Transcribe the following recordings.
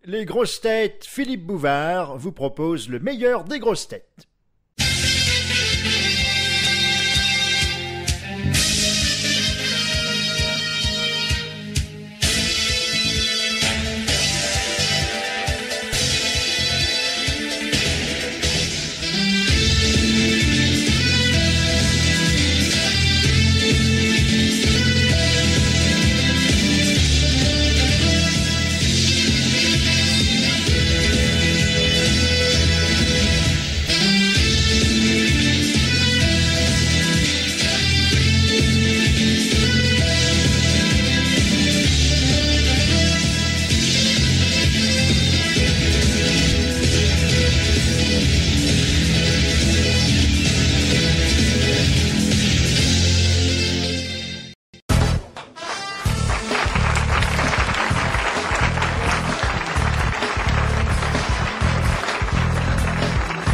Les grosses têtes, Philippe Bouvard vous propose le meilleur des grosses têtes.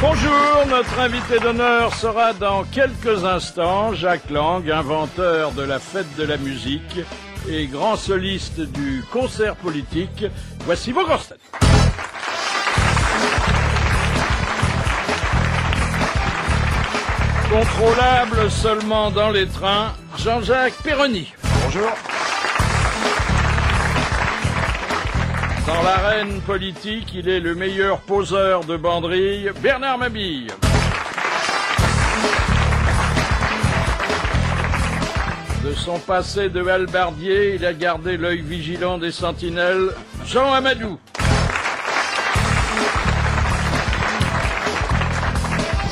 Bonjour, notre invité d'honneur sera dans quelques instants Jacques Lang, inventeur de la fête de la musique et grand soliste du concert politique. Voici vos grosses têtes. Contrôlable seulement dans les trains, Jean-Jacques Perroni. Bonjour. Dans l'arène politique, il est le meilleur poseur de banderilles, Bernard Mabille. De son passé de hallebardier, il a gardé l'œil vigilant des sentinelles, Jean Amadou.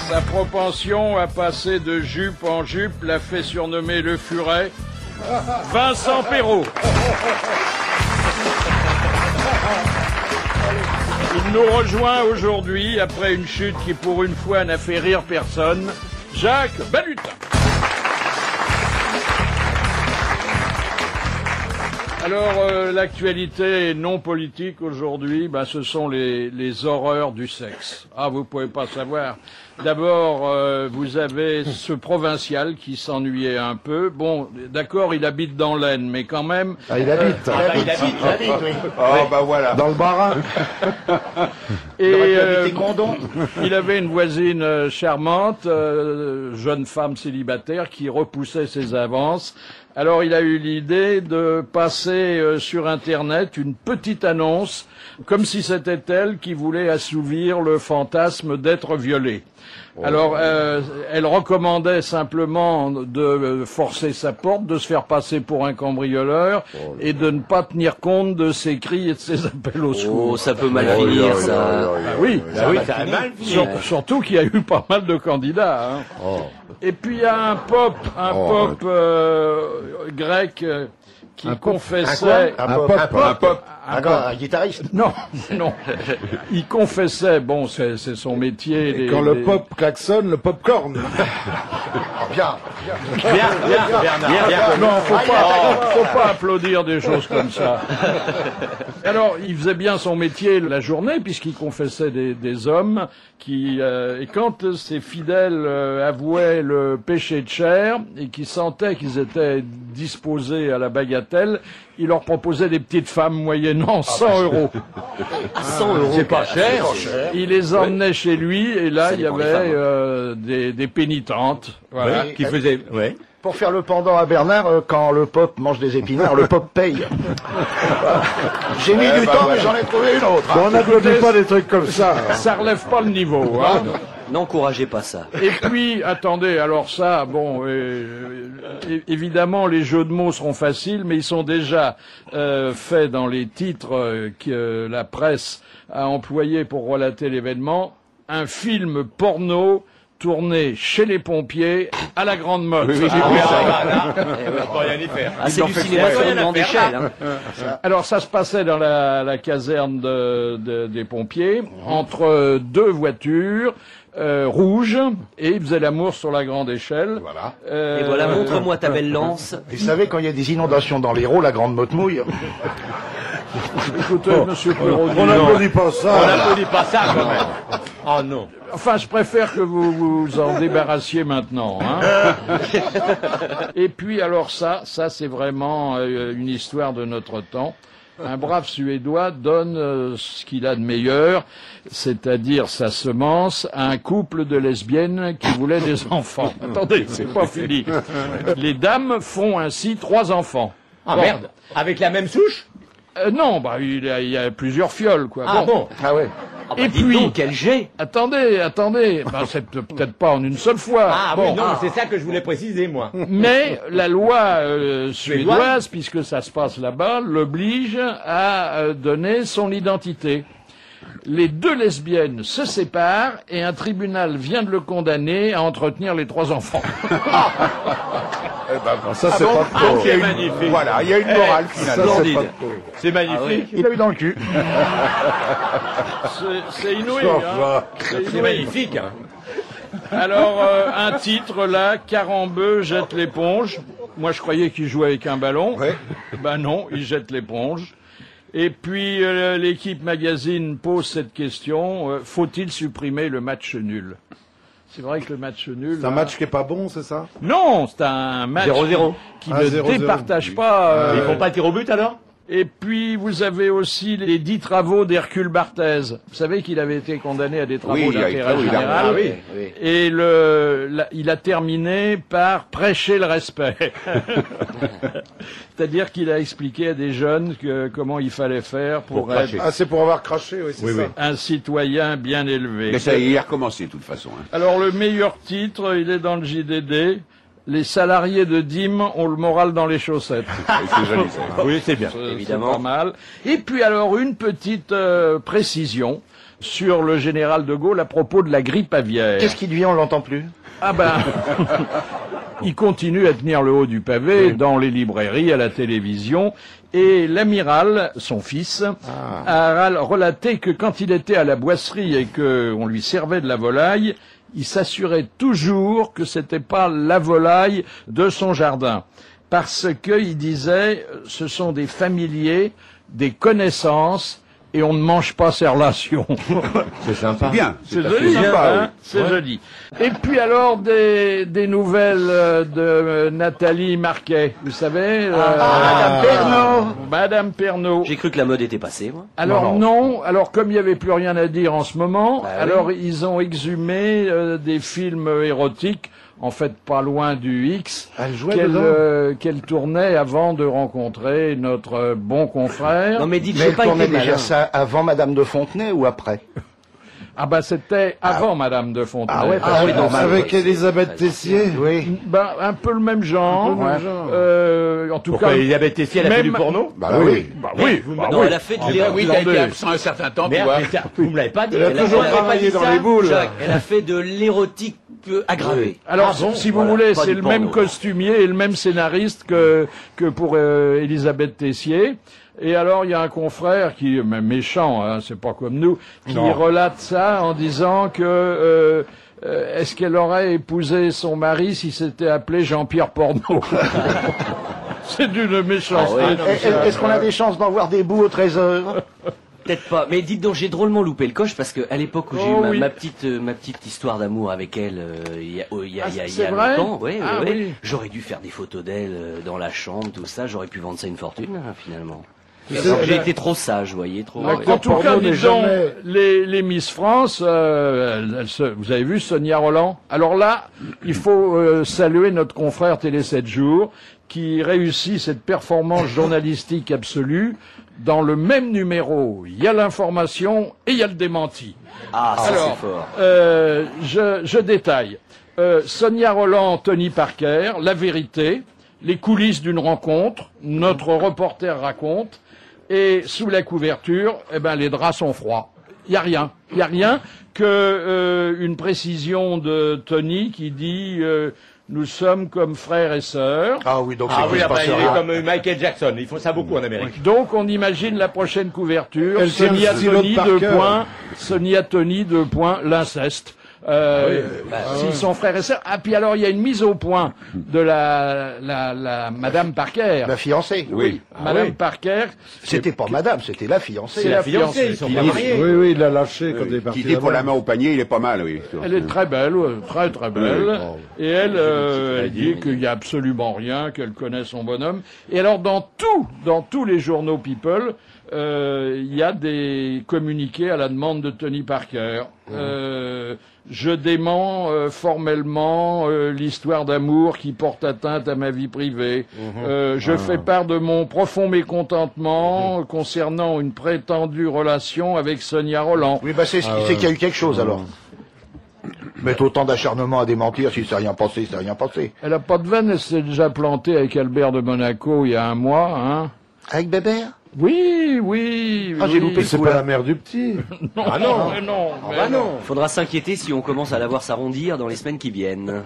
Sa propension à passer de jupe en jupe l'a fait surnommer le furet, Vincent Perrault. Il nous rejoint aujourd'hui, après une chute qui pour une fois n'a fait rire personne, Jacques Balutin. Alors, l'actualité non politique aujourd'hui, ce sont les horreurs du sexe. Ah, vous pouvez pas savoir. D'abord, vous avez ce provincial qui s'ennuyait un peu. Bon, d'accord, il habite dans l'Aisne, mais quand même... Ah, il habite. Il habite, oui. Oh, bah voilà. Dans le Bas-Rhin. Et il avait une voisine charmante, jeune femme célibataire, qui repoussait ses avances. Alors il a eu l'idée de passer sur Internet une petite annonce, comme si c'était elle qui voulait assouvir le fantasme d'être violée. Alors, elle recommandait simplement de forcer sa porte, de se faire passer pour un cambrioleur et de ne pas tenir compte de ses cris et de ses appels au secours. Oh, ça peut mal finir, ça. Oui, ça a mal fini. Surtout qu'il y a eu pas mal de candidats. Hein. Oh. Et puis il y a un pop grec qui confessait... Un pop. Un guitariste. Non. Il confessait, bon, c'est son métier. Et quand le pop klaxonne, le popcorn. Bien. Non, faut pas applaudir des choses comme ça. Alors, il faisait bien son métier la journée, puisqu'il confessait des hommes et quand ses fidèles avouaient le péché de chair et qui sentaient qu'ils étaient disposés à la bagatelle, il leur proposait des petites femmes moyennant 100 euros. 100 euros. C'est pas cher. Il les emmenait chez lui et là, il y avait des pénitentes. Voilà, Oui. qui faisaient... Ouais. Pour faire le pendant à Bernard, quand le pop mange des épinards, le pop paye. J'ai mis du temps, mais j'en ai trouvé une autre. On n'applaudit pas des trucs comme ça. Ça relève pas le niveau. Hein. N'encouragez pas ça. Et puis, attendez, alors ça, bon, évidemment, les jeux de mots seront faciles, mais ils sont déjà faits dans les titres que la presse a employés pour relater l'événement. Un film porno tourné chez les pompiers à la grande mode. C'est du cinéma sur une grande échelle. Hein. Alors ça se passait dans la caserne des pompiers, entre deux voitures rouges, et ils faisaient l'amour sur la grande échelle. Voilà. Et voilà, montre-moi ta belle lance. Vous savez, quand il y a des inondations dans l'Hérault, la grande motte mouille. Écoutez, monsieur Perroni, On n'applaudit pas ça. On n'applaudit pas ça, quand même. Oh non. enfin, je préfère que vous vous en débarrassiez maintenant. Hein. Et puis, alors ça c'est vraiment une histoire de notre temps. un brave Suédois donne ce qu'il a de meilleur, c'est-à-dire sa semence, à un couple de lesbiennes qui voulaient des enfants. Attendez, c'est pas fini. Les dames font ainsi 3 enfants. Ah Bon. merde. Avec la même souche? Non, bah il y a plusieurs fioles, quoi. Ah bon. Ah ouais. Ah bah, Et dites puis- donc, quel jet. Attendez. Ben, c'est peut-être pas en une seule fois. Ah Bon. oui, non, c'est ça que je voulais préciser, moi. Mais la loi suédoise, puisque ça se passe là-bas, l'oblige à donner son identité. Les 2 lesbiennes se séparent et un tribunal vient de le condamner à entretenir les 3 enfants. Ça, c'est pas trop. C'est magnifique. Voilà, il y a une morale finalement. Ça, C'est pas splendide. trop. C'est magnifique. Il l'a eu dans le cul. C'est inouï, Ça hein. va. C'est magnifique. Hein. Alors, un titre là, Carambeu jette l'éponge. Moi, je croyais qu'il jouait avec un ballon. Ouais. Ben non, il jette l'éponge. Et puis, l'équipe magazine pose cette question, faut-il supprimer le match nul? C'est vrai que le match nul... C'est un là- match qui est pas bon, c'est ça? Non, c'est un match 0-0. qui Ah, ne 0-0. départage pas. Ils font pas tir au but alors? Et puis, vous avez aussi les 10 travaux d'Hercule Barthès. Vous savez qu'il avait été condamné à des travaux d'intérêt général. Ah oui, oui. Et il a terminé par prêcher le respect. C'est-à-dire qu'il a expliqué à des jeunes comment il fallait faire pour être Ah, c'est pour avoir craché, oui, c'est ça. un citoyen bien élevé. Mais ça y est, il a recommencé de toute façon. Hein. Alors, le meilleur titre, il est dans le JDD. Les salariés de Dîmes ont le moral dans les chaussettes. C'est joli ça. Oui, c'est bien. Évidemment. C'est pas mal. Et puis alors, une petite précision sur le général de Gaulle à propos de la grippe aviaire. Qu'est-ce qui devient, on l'entend plus? Ah ben, il continue à tenir le haut du pavé dans les librairies, à la télévision. Et l'amiral, son fils, a relaté que quand il était à la boisserie et qu'on lui servait de la volaille, il s'assurait toujours que c'était pas la volaille de son jardin. Parce que, il disait, ce sont des familiers, des connaissances, et on ne mange pas ces relations. C'est sympa. Bien. C'est tout à fait joli, sympa, hein, c'est joli. Et puis alors des nouvelles de Nathalie Marquet, vous savez, Madame Pernaut. Madame Pernaut. J'ai cru que la mode était passée, moi. Alors non, alors comme il n'y avait plus rien à dire en ce moment, Bah oui. alors ils ont exhumé des films érotiques, en fait pas loin du X, Elle jouait dedans. qu'elle tournait avant de rencontrer notre bon confrère. Non mais dites, Mais j'ai elle pas tournait été déjà malin. ça avant Madame de Fontenay ou après? Ah bah c'était avant Madame de Fontenay. Ah ouais, Ah oui, normal. Avec Elisabeth Tessier. Oui. Ben, un peu le même genre. En tout Pourquoi cas, Elisabeth Tessier, elle a fait même- du porno? Bah oui. Non, elle a fait de l'héroïne. Oui, il a été absent un certain temps, tu Merde, vois. mais ça, vous me l'avez pas dit. Elle a Elle toujours elle avait travaillé pas dit dans ça, les boules. Jacques. Elle a fait de l'érotique aggravé. Alors, Ah bon, si vous voilà, voulez, pas c'est du le porno. même costumier et le même scénariste que pour Elisabeth Tessier. Et alors, il y a un confrère qui est même méchant, hein, c'est pas comme nous, qui relate ça en disant que est-ce qu'elle aurait épousé son mari si c'était appelé Jean-Pierre Porno? C'est d'une méchanceté. Ah ouais, non, Est-ce qu'on a des chances d'en voir des bouts au trésor? Peut-être pas. Mais dites donc, j'ai drôlement loupé le coche parce que à l'époque où j'ai Oh eu oui. ma petite histoire d'amour avec elle, il y a c'est vrai longtemps, ouais, Ah ouais, ouais. oui. J'aurais dû faire des photos d'elle dans la chambre, tout ça. J'aurais pu vendre ça une fortune, hein, finalement. sais, Alors, j'ai la- été trop sage, vous voyez, trop. En ouais. tout cas, porno n'est dis donc, jamais- les Miss France, vous avez vu Sonia Roland? Alors là, il faut saluer notre confrère Télé 7 jours, qui réussit cette performance journalistique absolue. Dans le même numéro, il y a l'information et il y a le démenti. Ah, ça Alors, c'est fort. je détaille. Sonia Roland, Tony Parker, la vérité, les coulisses d'une rencontre, notre reporter raconte, et sous la couverture, eh ben, les draps sont froids. Il y a rien. Il y a rien que une précision de Tony qui dit nous sommes comme frères et sœurs. Ah oui, donc Ah c'est oui, qu'il se après, passe il est rien. comme Michael Jackson. Ils font ça beaucoup en Amérique. Donc on imagine la prochaine couverture. Elle tient le Sonia stylo Tony, de Parker. 2 points. Sonia Tony, 2 points, l'inceste. s'ils sont frères et sœurs. Ah, puis alors, il y a une mise au point de la Madame Parker. La fiancée. Oui. Madame Parker. C'était pas madame, c'était la fiancée. C'est la fiancée. Ils sont pas mariés. Oui, il l'a lâché quand il est parti. Qui dit pour la main au panier, il est pas mal, oui. Elle est très belle, très très belle. Et elle dit qu'il n'y a absolument rien, qu'elle connaît son bonhomme. Et alors, dans tous les journaux People, il y a des communiqués à la demande de Tony Parker. Je dément formellement l'histoire d'amour qui porte atteinte à ma vie privée. Je fais part de mon profond mécontentement concernant une prétendue relation avec Sonia Rolland. Oui, bah c'est qu'il y a eu quelque chose alors. Mettre autant d'acharnement à démentir si c'est rien passé, c'est rien passé. Elle a pas de veine, elle s'est déjà plantée avec Albert de Monaco il y a un mois, hein. Avec Bébert? Oui. Ah, j'ai loupé. C'est pas la mère du petit. Non, Ah non. non. Faudra s'inquiéter si on commence à la voir s'arrondir dans les semaines qui viennent.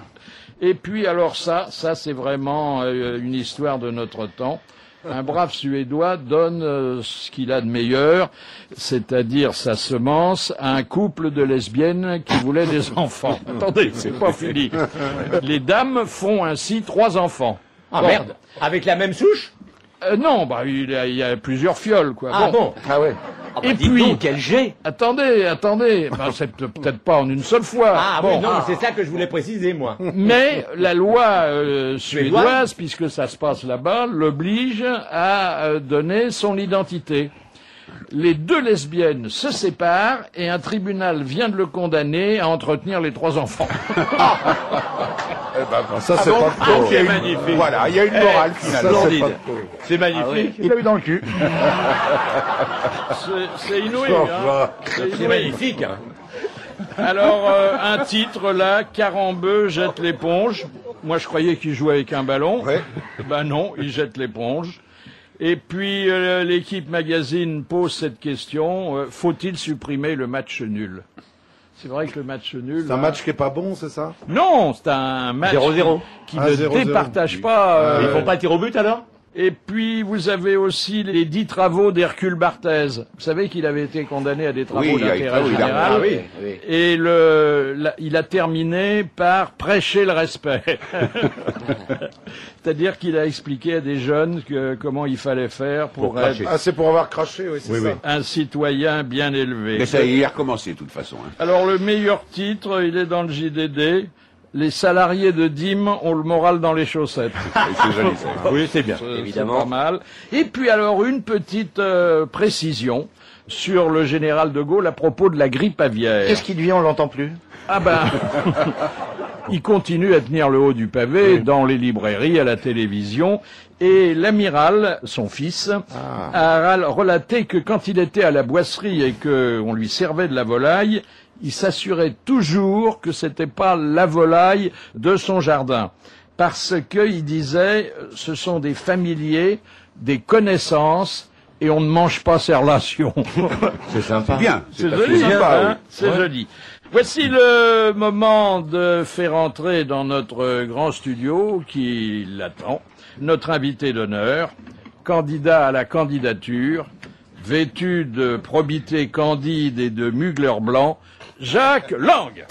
Et puis alors ça c'est vraiment une histoire de notre temps. Un brave Suédois donne ce qu'il a de meilleur, c'est-à-dire sa semence, à un couple de lesbiennes qui voulaient des enfants. Attendez, c'est pas fini. Les dames font ainsi 3 enfants. Ah Bon. merde. Avec la même souche? Non, il y a plusieurs fioles, quoi. Ah bon. Ah ouais. Ah bah, Et dites puis- donc, quel jet! Attendez. C'est peut-être pas en une seule fois. Ah Bon. oui, non, mais c'est ça que je voulais préciser, moi. Mais la loi suédoise, puisque ça se passe là-bas, l'oblige à donner son identité. Les 2 lesbiennes se séparent et un tribunal vient de le condamner à entretenir les 3 enfants. Ça, c'est pas trop. C'est magnifique. Voilà, il y a une morale finalement. Ça, c'est Splendide. pas trop. C'est magnifique. Il a eu dans le cul. C'est inouï, hein. C'est magnifique. Hein. Alors, un titre là, Carambeu jette l'éponge. Moi, je croyais qu'il jouait avec un ballon. Ouais. Ben non, il jette l'éponge. Et puis, l'équipe magazine pose cette question, faut-il supprimer le match nul? C'est vrai que le match nul... C'est un match qui est pas bon, c'est ça? Non, c'est un match 0-0. qui Ah, ne 0-0. départage pas... Ils font pas le tir au but alors? Et puis, vous avez aussi les 10 travaux d'Hercule Barthès. Vous savez qu'il avait été condamné à des travaux Oui, il y a d'intérêt eu général. Ah oui. Et il a terminé par prêcher le respect. C'est-à-dire qu'il a expliqué à des jeunes comment il fallait faire pour être Ah, c'est pour avoir craché, oui, c'est ça. un citoyen bien élevé. Mais ça y est recommencé de toute façon. Hein. Alors, le meilleur titre, il est dans le JDD. Les salariés de Dîmes ont le moral dans les chaussettes. C'est joli ça. Oui, c'est bien. Évidemment. C'est pas mal. Et puis alors, une petite précision sur le général de Gaulle à propos de la grippe aviaire. Qu'est-ce qui devient, on l'entend plus? Ah ben, il continue à tenir le haut du pavé dans les librairies, à la télévision. Et l'amiral, son fils, a relaté que quand il était à la boisserie et qu'on lui servait de la volaille, il s'assurait toujours que c'était pas la volaille de son jardin. Parce que, il disait, ce sont des familiers, des connaissances, et on ne mange pas ces relations. C'est sympa. Bien. C'est assez joli, sympa, hein, oui. c'est joli. Voici le moment de faire entrer dans notre grand studio qui l'attend, notre invité d'honneur, candidat à la candidature, vêtu de probité candide et de mugler blanc, Jacques Lang.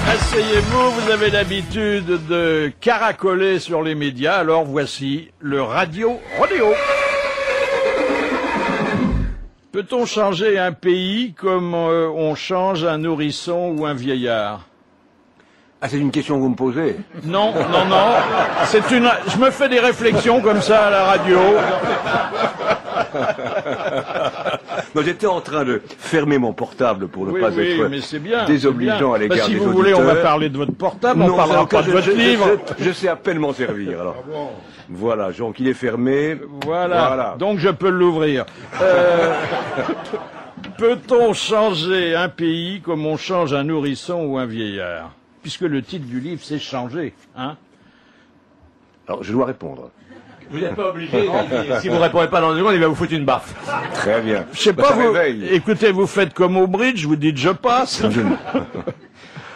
Asseyez-vous, vous avez l'habitude de caracoler sur les médias, alors voici le Radio Rodéo. Peut-on changer un pays comme on change un nourrisson ou un vieillard? Ah, c'est une question que vous me posez. Non. Je me fais des réflexions comme ça à la radio. Non, j'étais en train de fermer mon portable pour ne pas être mais c'est bien. désobligeant à l'égard si des vous auditeurs. voulez, on va parler de votre portable, on Non, parlera ça, pas de votre livre. Je sais à peine m'en servir. Alors. Voilà, donc il est fermé. Voilà. Donc je peux l'ouvrir. Peut-on changer un pays comme on change un nourrisson ou un vieillard? Puisque le titre du livre, c'est changer, hein? Alors, je dois répondre. Vous n'êtes pas obligé. Si vous répondez pas dans 2 secondes, il va vous foutre une baffe. Très bien. Je sais pas, Ça vous, réveille. écoutez, vous faites comme au bridge, vous dites je passe.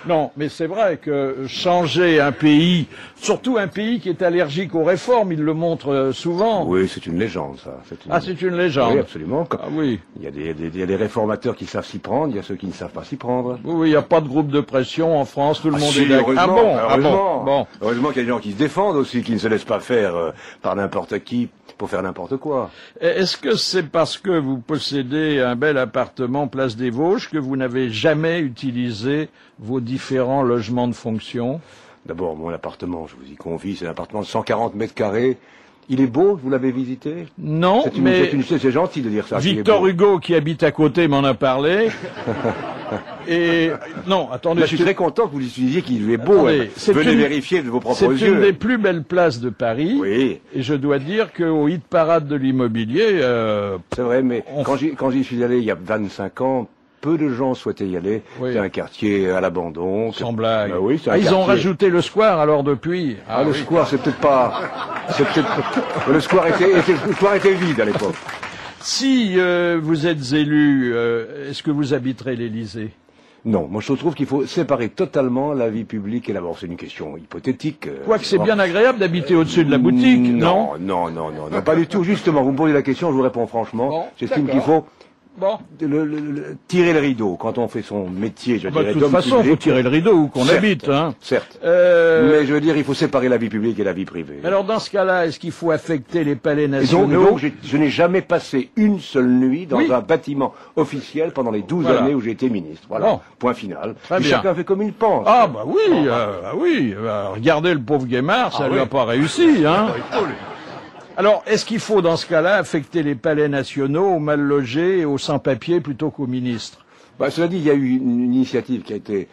Non, mais c'est vrai que changer un pays, surtout un pays qui est allergique aux réformes, il le montre souvent. Oui, c'est une légende, ça. C'est une légende. Oui, absolument. Ah oui. Il y a des réformateurs qui savent s'y prendre, il y a ceux qui ne savent pas s'y prendre. Oui, il n'y a pas de groupe de pression en France, tout le monde Si, est d'accord. heureusement. Heureusement qu'il y a des gens qui se défendent aussi, qui ne se laissent pas faire par n'importe qui pour faire n'importe quoi. Est-ce que c'est parce que vous possédez un bel appartement place des Vosges que vous n'avez jamais utilisé vos différents logements de fonction? D'abord, mon appartement, je vous y convie, c'est un appartement de 140 mètres carrés. Il est beau, vous l'avez visité? Non, mais c'est gentil de dire ça. Victor Hugo, qui habite à côté, m'en a parlé. Et non, attendez, je suis très content que vous disiez qu'il est beau. Venez vérifier de vos propres yeux. C'est une des plus belles places de Paris. Oui. Et je dois dire qu'au hit parade de l'immobilier, c'est vrai, mais quand j'y suis allé il y a 25 ans, peu de gens souhaitaient y aller. Oui. C'est un quartier à l'abandon. Sans blague. Oui, c'est un ils quartier. ont rajouté le square alors depuis. Le square, c'est peut-être pas. Le square était vide à l'époque. Si vous êtes élu, est-ce que vous habiterez l'Élysée? Non, moi je trouve qu'il faut séparer totalement la vie publique et la... Bon, c'est une question hypothétique. Quoique c'est bien agréable d'habiter au-dessus de la boutique, non? Non, pas du tout. Justement, vous me posez la question, je vous réponds franchement. Bon, j'estime qu'il faut Bon. Tirer le rideau quand on fait son métier, je dirais. De toute façon, il faut tirer le rideau où qu'on habite, hein. Certes. Mais je veux dire, il faut séparer la vie publique et la vie privée. Alors dans ce cas-là, est-ce qu'il faut affecter les palais nationaux? Donc, je n'ai jamais passé une seule nuit dans un bâtiment officiel pendant les 12 années où j'ai été ministre. Voilà. Bon. Point final. Très bien. Chacun fait comme il pense. Ah bah oui, regardez le pauvre Guémard, ça lui a pas réussi, hein. Alors, est-ce qu'il faut, dans ce cas-là, affecter les palais nationaux aux mal logés et aux sans-papiers plutôt qu'aux ministres? Cela dit, il y a eu une initiative qui a été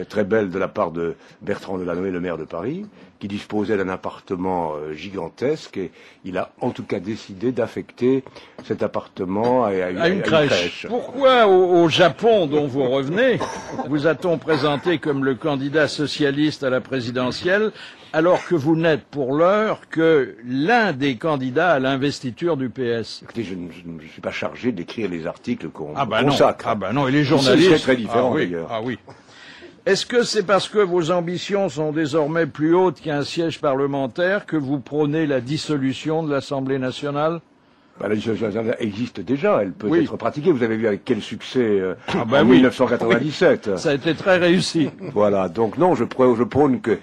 très belle de la part de Bertrand Delanoë, le maire de Paris, qui disposait d'un appartement gigantesque, et il a en tout cas décidé d'affecter cet appartement à une crèche. Pourquoi au Japon, dont vous revenez, vous a-t-on présenté comme le candidat socialiste à la présidentielle, alors que vous n'êtes pour l'heure que l'un des candidats à l'investiture du PS? Écoutez, je ne suis pas chargé d'écrire les articles qu'on consacre. Non. Ah bah non, et les journalistes... C'est très différent d'ailleurs. Ah oui. Est-ce que c'est parce que vos ambitions sont désormais plus hautes qu'un siège parlementaire que vous prônez la dissolution de l'Assemblée nationale? La dissolution existe déjà, elle peut être pratiquée. Vous avez vu avec quel succès en 1997. Ça a été très réussi. Voilà, donc non, je prône que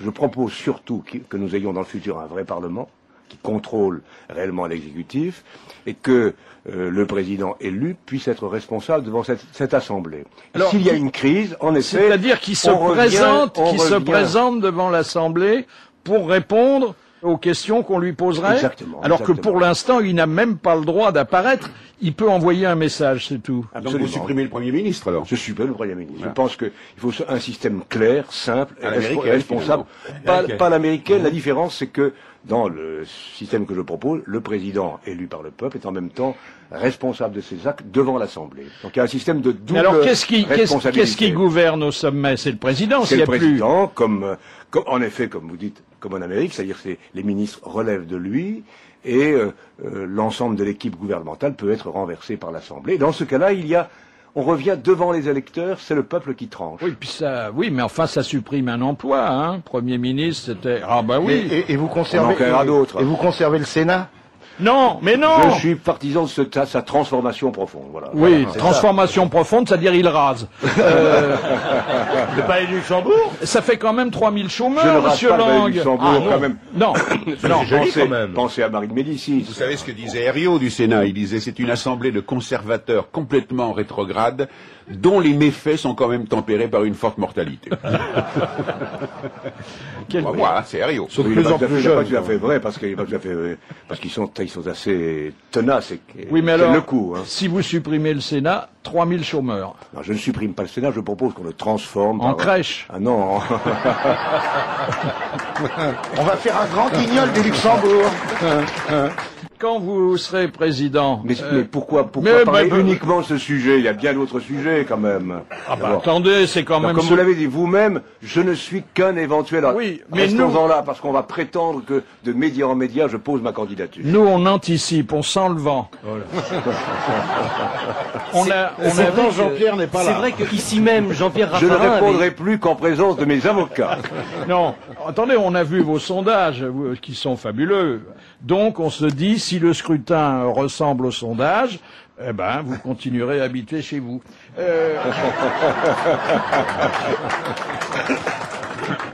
je propose surtout que nous ayons dans le futur un vrai Parlement qui contrôle réellement l'exécutif et que le président élu puisse être responsable devant cette Assemblée. Alors, s'il y a une crise, en effet... C'est-à-dire qu'il se présente devant l'Assemblée pour répondre aux questions qu'on lui poserait. Exactement. Alors que pour l'instant, il n'a même pas le droit d'apparaître. Il peut envoyer un message, c'est tout. Donc vous supprimez le Premier ministre, alors? Je supprime le Premier ministre. Je pense qu'il faut un système clair, simple, et responsable. Pas l'américaine. La différence, c'est que dans le système que je propose, le président élu par le peuple est en même temps responsable de ses actes devant l'Assemblée. Donc il y a un système de double responsabilité. Qu'est-ce qui gouverne au sommet? C'est le président. C'est le président, en effet, comme vous dites, comme en Amérique, c'est-à-dire que les ministres relèvent de lui et l'ensemble de l'équipe gouvernementale peut être renversé par l'Assemblée. Dans ce cas-là, on revient devant les électeurs, c'est le peuple qui tranche. Oui, mais enfin, ça supprime un emploi, hein. Premier ministre, c'était... Ah bah oui. Et vous conservez le Sénat? Non, mais non. Je suis partisan de sa transformation profonde. Voilà. Oui, transformation profonde, c'est-à-dire il rase. Le palais du Luxembourg? Ça fait quand même 3000 chômeurs, je ne rase monsieur pas le palais Lang. du Luxembourg, quand même. Non. Pensez à Marie de Médicis. Vous savez ce que disait Herriot du Sénat? Il disait c'est une assemblée de conservateurs complètement rétrogrades, dont les méfaits sont quand même tempérés par une forte mortalité. Voilà, c'est Herriot. Sauf de plus en plus jeune. C'est pas tout à fait vrai, parce qu'ils sont assez tenaces. Oui, mais alors, le coup, hein. Si vous supprimez le Sénat, 3000 chômeurs. Non, je ne supprime pas le Sénat, je propose qu'on le transforme. En crèche. Ah non. On va faire un grand guignol du Luxembourg. Quand vous serez président... Mais pourquoi parler uniquement de ce sujet? Il y a bien d'autres sujets, quand même. Ah bah attendez, c'est quand même... Comme vous l'avez dit vous-même, je ne suis qu'un éventuel... Oui, mais restons-en là, parce qu'on va prétendre que de média en média, je pose ma candidature. Nous, on anticipe, on sent le vent. Voilà. Jean-Pierre n'est pas là. C'est vrai qu'ici même, Jean-Pierre Je Raffarin... ne répondrai plus qu'en présence de mes avocats. Non, attendez, on a vu vos sondages, qui sont fabuleux. Donc, on se dit, si le scrutin ressemble au sondage, eh ben, vous continuerez à habiter chez vous.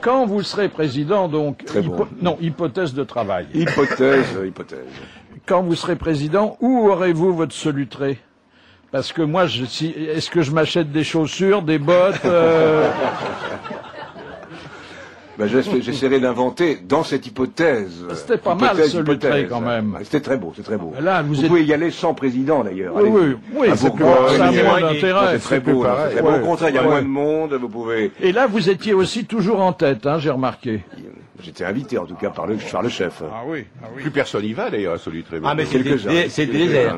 Quand vous serez président, donc... Non, hypothèse de travail. Hypothèse. Quand vous serez président, où aurez-vous votre solutré? Parce que moi, est-ce que je m'achète des chaussures, des bottes J'essaierai d'inventer dans cette hypothèse. C'était pas mal, solutré, quand même. C'était très beau, c'est très beau. Là, vous pouvez y aller sans président, d'ailleurs. Oui, ça a moins d'intérêt. C'est très beau. Au contraire, il y a moins de monde, vous pouvez... Et là, vous étiez aussi toujours en tête, hein, j'ai remarqué. J'étais invité, en tout cas, par le chef. Ah oui. Plus personne n'y va, d'ailleurs, à Solutré. Ah, mais c'est le désert.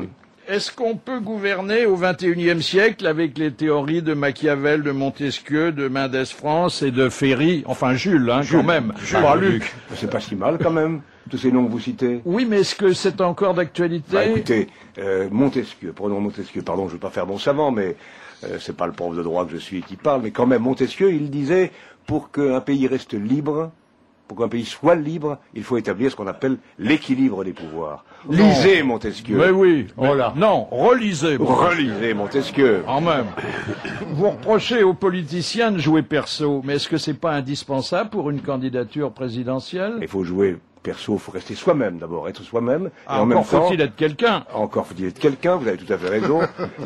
Est-ce qu'on peut gouverner au XXIe siècle avec les théories de Machiavel, de Montesquieu, de Mendès France et de Ferry, enfin Jules, quand même, pas Luc. C'est pas si mal quand même, tous ces noms que vous citez. Oui, mais est-ce que c'est encore d'actualité? Écoutez, Montesquieu, pardon, je veux pas faire bon savant, mais c'est pas le prof de droit que je suis qui parle, mais quand même, Montesquieu, il disait, pour qu'un pays reste libre, pour qu'un pays soit libre, il faut établir ce qu'on appelle l'équilibre des pouvoirs. Lisez Montesquieu. Mais oui. Voilà. Non, relisez. Relisez Montesquieu. En même. Vous reprochez aux politiciens de jouer perso, mais est-ce que c'est pas indispensable pour une candidature présidentielle? Il faut jouer perso, il faut rester soi-même d'abord, être soi-même. Ah, encore faut-il être quelqu'un. Encore faut-il être quelqu'un, vous avez tout à fait raison.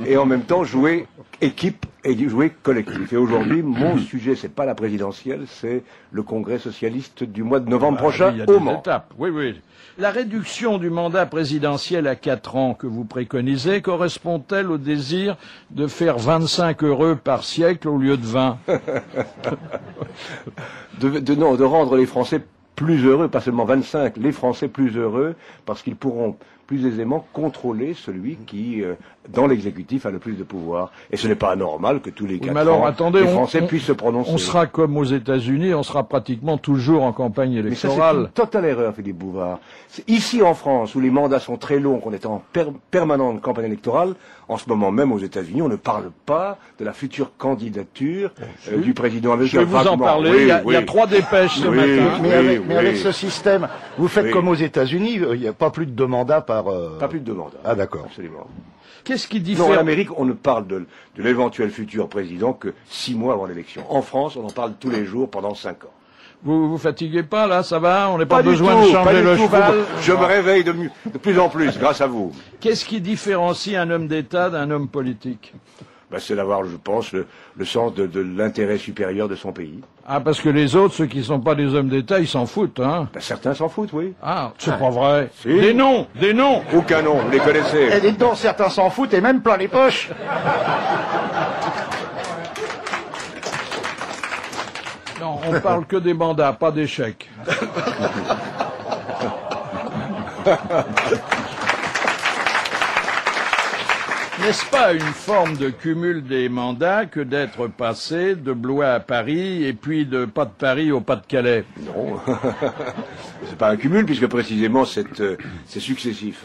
Et en même temps jouer équipe et jouer collectif. Et aujourd'hui, mon sujet, c'est pas la présidentielle, c'est le congrès socialiste du mois de novembre prochain au Mans. Étapes. Oui. La réduction du mandat présidentiel à 4 ans que vous préconisez correspond-elle au désir de faire 25 heureux par siècle au lieu de 20? de rendre les Français plus heureux, pas seulement 25, les Français plus heureux, parce qu'ils pourront plus aisément contrôler celui qui, dans l'exécutif, a le plus de pouvoir. Et ce n'est pas anormal que tous les 4 ans, les Français puissent se prononcer. On sera comme aux États-Unis, on sera pratiquement toujours en campagne électorale. Mais ça, c'est une totale erreur, Philippe Bouvard. Ici, en France, où les mandats sont très longs, qu'on est en permanente campagne électorale, en ce moment même aux États-Unis, on ne parle pas de la future candidature du président américain. Je vais vous en parler. Il y a 3 dépêches ce matin. Mais avec ce système, vous faites comme aux États-Unis, il n'y a pas plus de 2 mandats par... Pas plus de 2 mandats. Ah d'accord. Absolument. Qu'est-ce qui diffère? Non, en Amérique, on ne parle de l'éventuel futur président que 6 mois avant l'élection. En France, on en parle tous les jours pendant 5 ans. Vous vous fatiguez pas, là, ça va? On n'a pas besoin de changer le cheval? Je me réveille de plus en plus, grâce à vous. Qu'est-ce qui différencie un homme d'État d'un homme politique? C'est d'avoir, je pense, le sens de l'intérêt supérieur de son pays. Ah, parce que les autres, ceux qui ne sont pas des hommes d'État, ils s'en foutent, hein? Certains s'en foutent, oui. Ah, c'est pas vrai. Si. Des noms. Aucun nom, vous les connaissez. Et dites donc, certains s'en foutent et même plein les poches. Non, on parle que des mandats, pas des chèques. N'est-ce pas une forme de cumul des mandats que d'être passé de Blois à Paris et puis de pas de Paris au Pas-de-Calais? Non, c'est pas un cumul puisque précisément c'est successif.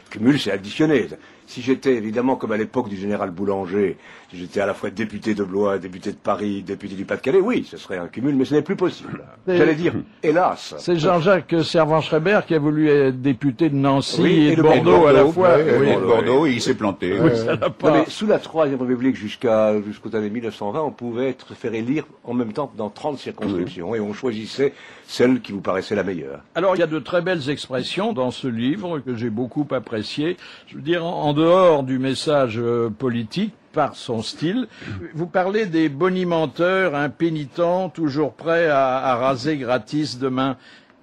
Cumul, c'est additionné. Si j'étais évidemment comme à l'époque du général Boulanger, si j'étais à la fois député de Blois, député de Paris, député du Pas-de-Calais, oui, ce serait un cumul, mais ce n'est plus possible. J'allais dire, hélas. C'est Jean-Jacques Servan-Schreiber qui a voulu être député de Nancy et de Bordeaux à la fois. Oui, Bordeaux, et il s'est planté. Oui, ça n'a pas... Non, mais sous la Troisième République jusqu'aux années 1920, on pouvait être faire élire en même temps dans 30 circonscriptions et on choisissait celle qui vous paraissait la meilleure. Alors, il y a de très belles expressions dans ce livre que j'ai beaucoup apprécié. Je veux dire, en dehors du message politique, par son style, vous parlez des bonimenteurs impénitents, toujours prêts à raser gratis demain.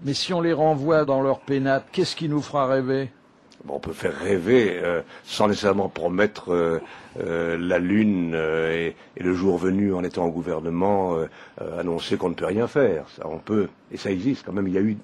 Mais si on les renvoie dans leur pénate, qu'est-ce qui nous fera rêver? Bon, on peut faire rêver sans nécessairement promettre la lune et le jour venu, en étant au gouvernement, annoncer qu'on ne peut rien faire. Ça, on peut, et ça existe quand même. Il y a eu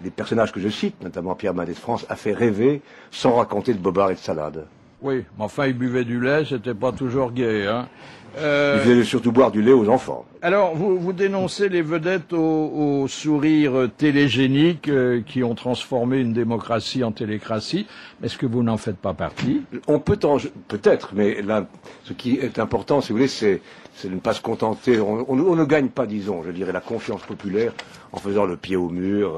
les personnages que je cite, notamment Pierre Mendès France, a fait rêver sans raconter de bobards et de salade. Oui, mais enfin, il buvait du lait, c'était pas toujours gai, hein. Il faisait surtout boire du lait aux enfants. Alors, vous dénoncez les vedettes au sourire télégénique qui ont transformé une démocratie en télécratie. Est-ce que vous n'en faites pas partie? On peut peut-être, mais là, ce qui est important, si vous voulez, c'est de ne pas se contenter. On ne gagne pas, disons, je dirais, la confiance populaire en faisant le pied au mur,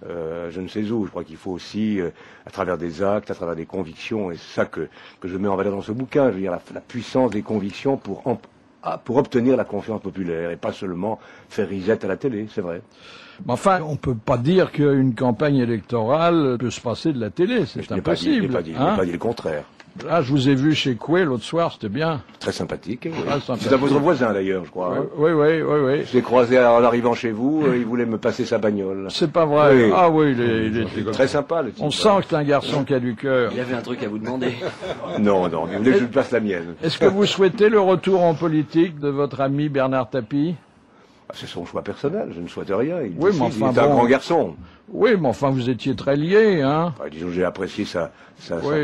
je ne sais où. Je crois qu'il faut aussi, à travers des actes, à travers des convictions, et c'est ça que je mets en valeur dans ce bouquin, je veux dire, la puissance des convictions pour obtenir la confiance populaire, et pas seulement faire risette à la télé, c'est vrai. Mais enfin, on peut pas dire qu'une campagne électorale peut se passer de la télé, c'est impossible. Je n'ai pas dit le contraire. Là, je vous ai vu chez Coué l'autre soir, c'était bien. Très sympathique. Oui. Très sympathique. C'est à votre voisin d'ailleurs, je crois. Oui. Je l'ai croisé en arrivant chez vous, il voulait me passer sa bagnole. C'est pas vrai. Oui. Ah oui, il était très sympa, le type. On sent que c'est un garçon qui a du cœur. Il avait un truc à vous demander. Non, vous voulez que je lui place la mienne. Est-ce que vous souhaitez le retour en politique de votre ami Bernard Tapie? C'est son choix personnel, je ne souhaite rien. Il est un grand garçon. Oui, mais enfin, vous étiez très liés, hein. Enfin, disons, j'ai apprécié sa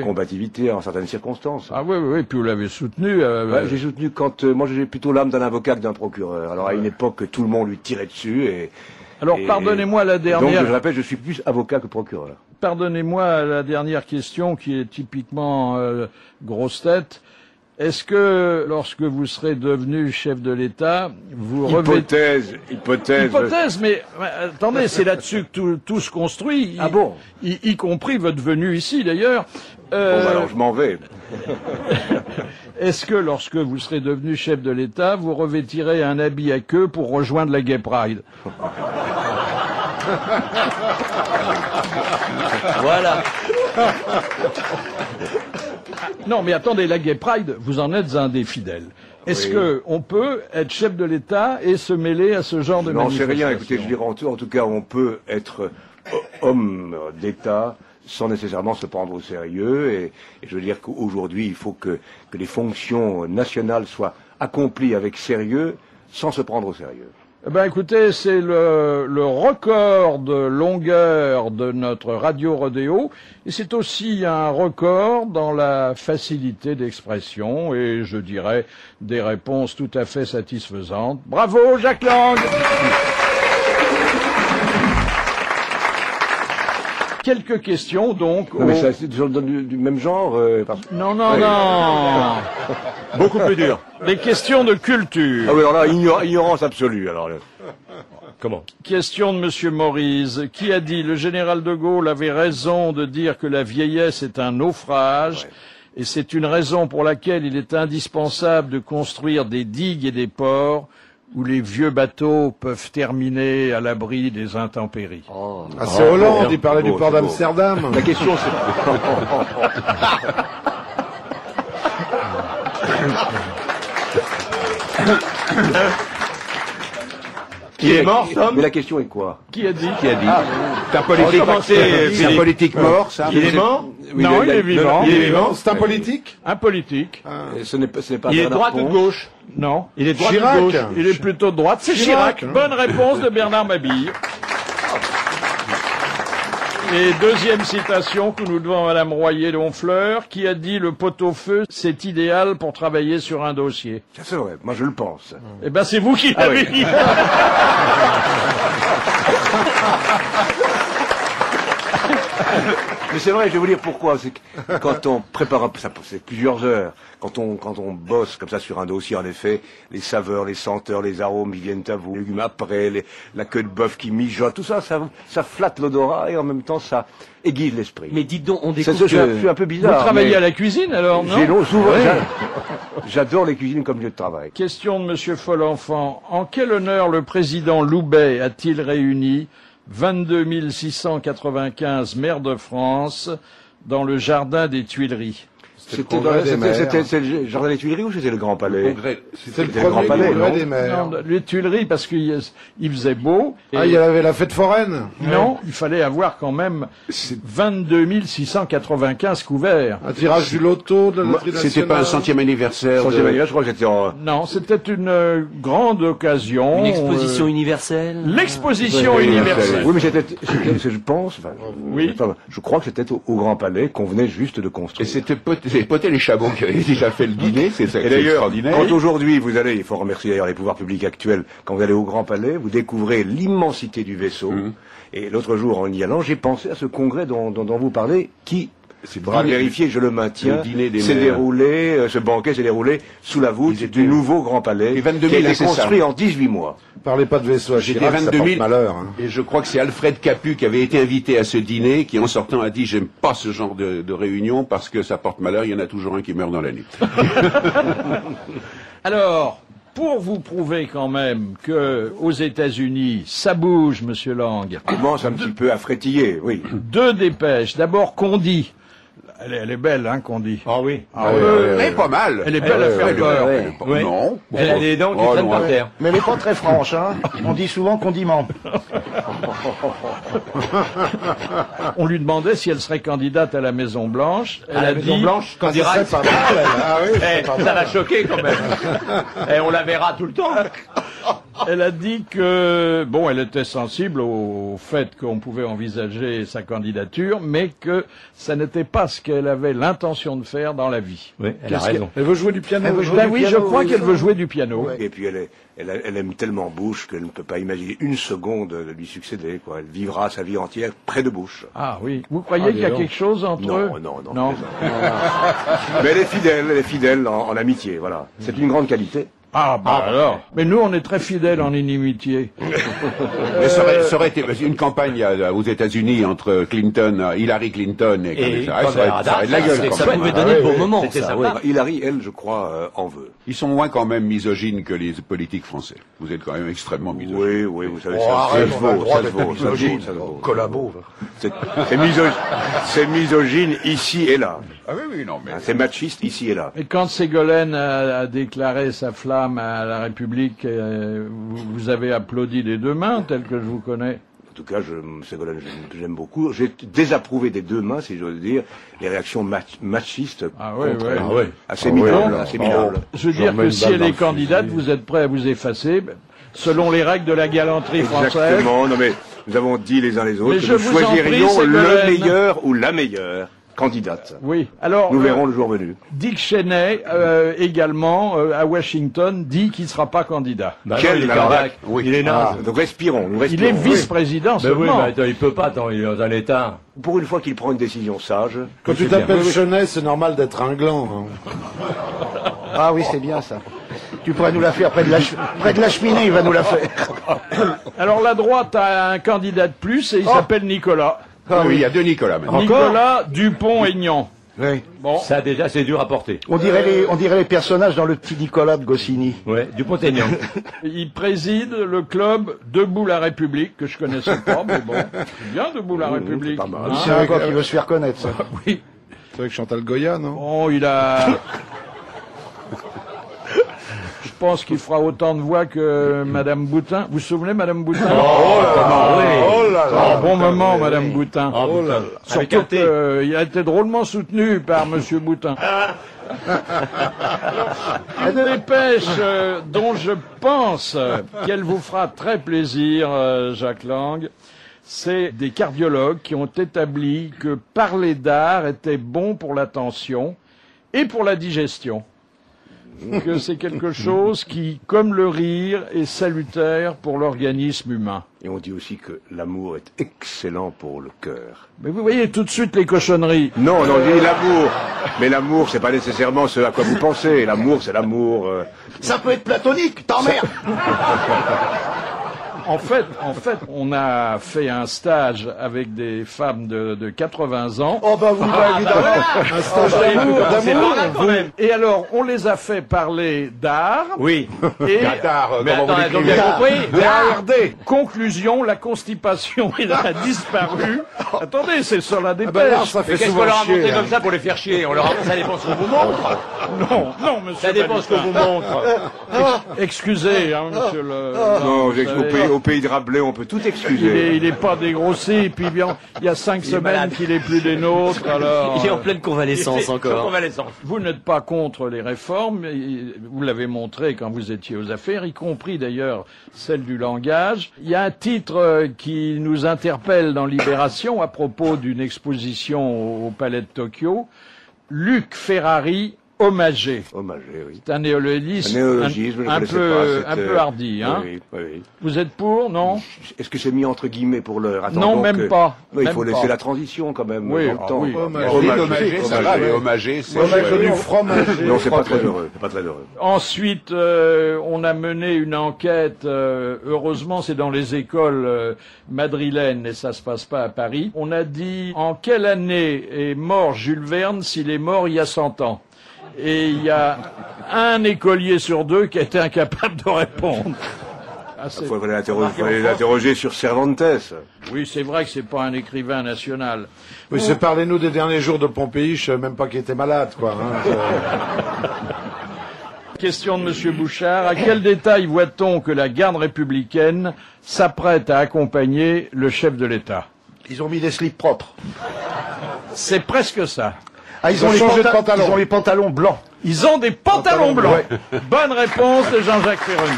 combativité en certaines circonstances. Ah oui, puis vous l'avez soutenu. J'ai soutenu quand, moi j'ai plutôt l'âme d'un avocat que d'un procureur. Alors à une époque, tout le monde lui tirait dessus Alors pardonnez-moi la dernière... Donc je répète, je suis plus avocat que procureur. Pardonnez-moi la dernière question qui est typiquement grosse tête. Est-ce que, lorsque vous serez devenu chef de l'État, vous Hypothèse, mais attendez, c'est là-dessus que tout se construit. Ah bon? Y compris votre venue ici, d'ailleurs. Bon, alors je m'en vais. Est-ce que, lorsque vous serez devenu chef de l'État, vous revêtirez un habit à queue pour rejoindre la Gay Pride? Voilà. Non, mais attendez, la Gay Pride, vous en êtes un des fidèles. Est-ce que on peut être chef de l'État et se mêler à ce genre de manifestation? Non, c'est rien. Écoutez, je dirais en tout cas, on peut être homme d'État sans nécessairement se prendre au sérieux. Et je veux dire qu'aujourd'hui, il faut que les fonctions nationales soient accomplies avec sérieux, sans se prendre au sérieux. Eh ben, écoutez, c'est le record de longueur de notre radio rodéo, et c'est aussi un record dans la facilité d'expression, et je dirais des réponses tout à fait satisfaisantes. Bravo, Jacques Lang! Quelques questions, donc. Non, mais ça, c'est du même genre Non. Beaucoup plus dur. Des questions de culture. Ah oui, alors là, ignorance absolue, alors. Comment? Question de Monsieur Maurice, qui a dit « Le général de Gaulle avait raison de dire que la vieillesse est un naufrage, et c'est une raison pour laquelle il est indispensable de construire des digues et des ports où les vieux bateaux peuvent terminer à l'abri des intempéries. » C'est Hollande, il parlait du port d'Amsterdam. La question, c'est... Il est mort, Tom? Mais la question est quoi? Qui a dit? C'est un politique mort, ça. Il est mort? Non, il est vivant. Il est vivant? C'est un politique? Un politique. Ce n'est pas Il est de droite ou de gauche? Non. Il est de droite Chirac. ou de gauche? Il est plutôt de droite. C'est Chirac. Bonne réponse de Bernard Mabille. Et deuxième citation que nous devons à Madame Royer-Donfleur, qui a dit « Le pot-au-feu, c'est idéal pour travailler sur un dossier. » C'est vrai, moi je le pense. Eh ben, c'est vous qui l'avez dit. Mais c'est vrai, je vais vous dire pourquoi. C'est que quand on prépare, ça c'est plusieurs heures, quand on bosse comme ça sur un dossier, en effet, les saveurs, les senteurs, les arômes, ils viennent à vous, les légumes après, la queue de bœuf qui mijote, tout ça, ça flatte l'odorat et en même temps ça aiguise l'esprit. Mais dites donc, on découvre Je suis un peu bizarre. Vous travaillez à la cuisine, alors, non? Souvent, j'adore les cuisines comme lieu de travail. Question de Monsieur Folenfant. En quel honneur le président Loubet a-t-il réuni 22 695 maires de France dans le jardin des Tuileries? C'était le jardin des Tuileries ou c'était le Grand Palais? C'était le Grand Palais des maires. Non, les Tuileries, parce qu'il faisait beau. Ah, il y avait la fête foraine. Non, il fallait avoir quand même 22 695 couverts. Un tirage du loto de la loterie nationale. C'était pas un 100e anniversaire. Je crois que c'était en... Non, c'était une grande occasion. Une exposition universelle. L'exposition universelle. Oui, mais c'était, je pense, oui. Je crois que c'était au Grand Palais qu'on venait juste de construire. Et c'était Potel et Chabot qui avaient déjà fait le dîner, c'est extraordinaire. Quand aujourd'hui vous allez, il faut remercier d'ailleurs les pouvoirs publics actuels, quand vous allez au Grand Palais, vous découvrez l'immensité du vaisseau. Et l'autre jour, en y allant, j'ai pensé à ce congrès dont vous parlez, qui, faudra vérifier, je le maintiens, s'est déroulé, ce banquet s'est déroulé sous la voûte du nouveau Grand Palais, qui a été construit en 18 mois. Parlez pas de vaisseau à Chirac, ça porte malheur. Hein. Et je crois que c'est Alfred Capu qui avait été invité à ce dîner, qui en sortant a dit « J'aime pas ce genre de réunion parce que ça porte malheur, il y en a toujours un qui meurt dans la nuit. » Alors, pour vous prouver quand même que aux États-Unis, ça bouge, Monsieur Lang. Commence un petit peu à frétiller, oui. Deux dépêches. D'abord, Condi. Elle est belle, hein, Condi. Ah oui. Elle est pas mal. Elle est belle à faire peur. Non. Elle a des dents qui traînent par terre. Mais elle est pas très franche, hein. On dit souvent condiment. On lui demandait si elle serait candidate à la Maison Blanche. Elle a dit Blanche, quand dira pas mal. Ah oui, ça va choquer quand même. Et on la verra tout le temps. Elle a dit que, bon, elle était sensible au fait qu'on pouvait envisager sa candidature, mais que ça n'était pas ce qu'elle avait l'intention de faire dans la vie. Oui, elle a raison. Elle veut jouer du piano. Je crois qu'elle veut jouer du piano. Et puis elle aime tellement Bush qu'elle ne peut pas imaginer une seconde de lui succéder, quoi. Elle vivra sa vie entière près de Bush. Ah oui. Vous croyez qu'il y a quelque chose entre eux? Non. Mais elle est fidèle en amitié, voilà. C'est une grande qualité. Ah, alors. Mais nous, on est très fidèles en inimitié. Mais ça aurait été une campagne aux États-Unis entre Hillary Clinton et ça aurait de la gueule. Ça pouvait donner de bons moments. Hillary, elle, je crois, en veut. Ils sont moins quand même misogynes que les politiques français. Vous êtes quand même extrêmement misogynes. Oui, vous savez, ça se vaut. Collabo. C'est misogyne ici et là. Ah oui, non, mais... C'est machiste ici et là. Et quand Ségolène a déclaré sa flamme à la République, vous avez applaudi des deux mains, tel que je vous connais. En tout cas, Ségolène, j'aime beaucoup. J'ai désapprouvé des deux mains, si j'ose dire, les réactions machistes contre elle. Assez minables. Je veux dire que si elle est candidate, vous êtes prêt à vous effacer, selon les règles de la galanterie française. Exactement. Non mais, nous avons dit les uns les autres que nous choisirions le meilleur ou la meilleure candidate. Oui. Alors, nous verrons le jour venu. Dick Cheney, également, à Washington, dit qu'il ne sera pas candidat. Il est naze. Donc respirons. Il est vice-président seulement. Oui, mais il peut pas, il est dans un état. Pour une fois qu'il prend une décision sage. Quand tu t'appelles Chenet, c'est normal d'être un gland. Hein. Ah oui, c'est bien ça. Tu pourrais nous la faire près de la cheminée, il va nous la faire. Alors la droite a un candidat de plus et il s'appelle Nicolas. Ah oui, il y a deux Nicolas maintenant. Nicolas Dupont-Aignan. Oui. Bon. Ça déjà c'est dur à porter. On dirait les personnages dans le petit Nicolas de Goscinny. Ouais, Dupont-Aignan. Il préside le club Debout la République, que je connaissais pas, mais bon, c'est bien Debout la République. Pas mal. C'est un gars qui veut se faire connaître, ça. Oui. C'est avec Chantal Goya, non? Bon, il a... Je pense qu'il fera autant de voix que Madame Boutin. Vous vous souvenez, Madame Boutin? Bon moment, Madame Boutin. Surtout qu'il a été drôlement soutenu par Monsieur Boutin. Une dépêche dont je pense qu'elle vous fera très plaisir, Jacques Lang. C'est des cardiologues qui ont établi que parler d'art était bon pour l'attention et pour la digestion. Que c'est quelque chose qui, comme le rire, est salutaire pour l'organisme humain. Et on dit aussi que l'amour est excellent pour le cœur. Mais vous voyez tout de suite les cochonneries. Non, on dit l'amour. Mais l'amour, c'est pas nécessairement ce à quoi vous pensez. L'amour, c'est l'amour. Ça peut être platonique, t'emmerdes. En fait, on a fait un stage avec des femmes de 80 ans. Oh bah oui, bah, évidemment. Un stage d'amour. Et alors, on les a fait parler d'art. Oui. Et Mais attends, ils ont bien compris. VARD. conclusion, la constipation, il a disparu. Attendez, c'est sur la Ah bah là, dépêche. ça fait Mais qu'est-ce qu'on souvent leur a chier. montré hein. comme ça pour les faire chier? Ça dépend ce qu'on vous montre. Non, monsieur. Ça dépend ce qu'on vous montre. Excusez, hein, monsieur le... Non, vous savez, au pays de Rabelais, on peut tout excuser. il est pas dégrossi, et puis bien, il y a 5 semaines qu'il est plus des nôtres, alors... Il est en pleine convalescence encore. Convalescence. Vous n'êtes pas contre les réformes, vous l'avez montré quand vous étiez aux affaires, y compris d'ailleurs celle du langage. Il y a un titre qui nous interpelle dans Libération à propos d'une exposition au Palais de Tokyo, Luc Ferrari hommagé. Hommagé, oui. C'est un néologisme, je ne un connaissais peu, pas. un peu hardi, hein. Oui, oui. Vous êtes pour, non? Est-ce que c'est mis entre guillemets pour l'heure? Non, même pas. Oui, il Même faut laisser pas. la transition quand même. Oui, dans le temps. oui. Hommagé, ça va, mais hommagé, c'est... Hommagé du fromager. Non, c'est pas très heureux. C'est pas très heureux. Ensuite, on a mené une enquête, heureusement c'est dans les écoles madrilènes et ça se passe pas à Paris. On a dit en quelle année est mort Jules Verne s'il est mort il y a 100 ans. Et il y a un écolier sur 2 qui a été incapable de répondre. Ah, Il fallait l'interroger sur Cervantes. oui, c'est vrai que c'est pas un écrivain national. Oui, c'est parlez-nous des derniers jours de Pompéi, je savais même pas qu'il était malade, quoi. Hein. Question de Monsieur Bouchard. À quel détail voit-on que la garde républicaine s'apprête à accompagner le chef de l'État? Ils ont mis des slips propres. C'est presque ça. Ah, ils ont les pantalons blancs. Ils ont des pantalons blancs. Bonne réponse de Jean-Jacques Ferroni.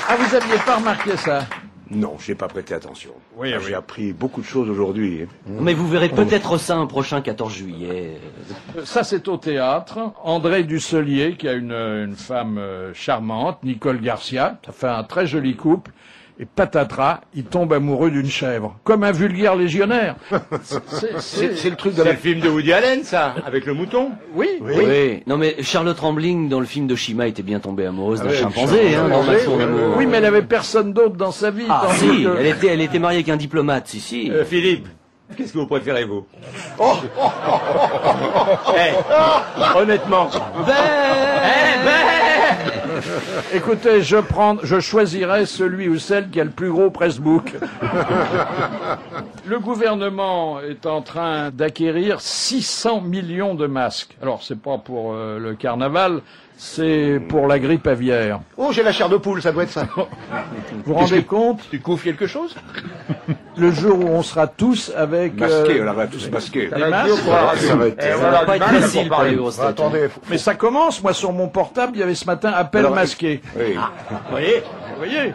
Ah, vous aviez pas remarqué ça? Non, j'ai pas prêté attention. Oui, oui. J'ai appris beaucoup de choses aujourd'hui. Mais vous verrez peut-être ça un prochain 14 juillet. Ça, c'est au théâtre. André Dusselier, qui a une femme charmante, Nicole Garcia, ça fait un très joli couple. Et patatras, il tombe amoureux d'une chèvre, comme un vulgaire légionnaire. C'est le truc de C'est la... le film de Woody Allen, ça, avec le mouton. Oui. Oui. Non mais Charlotte Rampling dans le film de Shima était bien tombée amoureuse d'un chimpanzé, hein, dans Max d'amour. Oui, mais elle avait personne d'autre dans sa vie. Ah tandis si, que- elle était mariée avec un diplomate, si. Philippe, qu'est-ce que vous préférez, vous? Honnêtement. Écoutez, je choisirai celui ou celle qui a le plus gros pressbook. Le gouvernement est en train d'acquérir 600 millions de masques. Alors, c'est pas pour le carnaval, c'est pour la grippe aviaire. Oh, j'ai la chair de poule, ça doit être ça. Vous vous rendez compte? Tu couvres quelque chose? Le jour où on sera tous avec... Masqués, on va tous masqués. des masques, Ça va être... Ça va pas être facile pour les grosses têtes. Attendez, mais ça commence. Moi, sur mon portable, il y avait ce matin appel masqué. Oui. Vous voyez?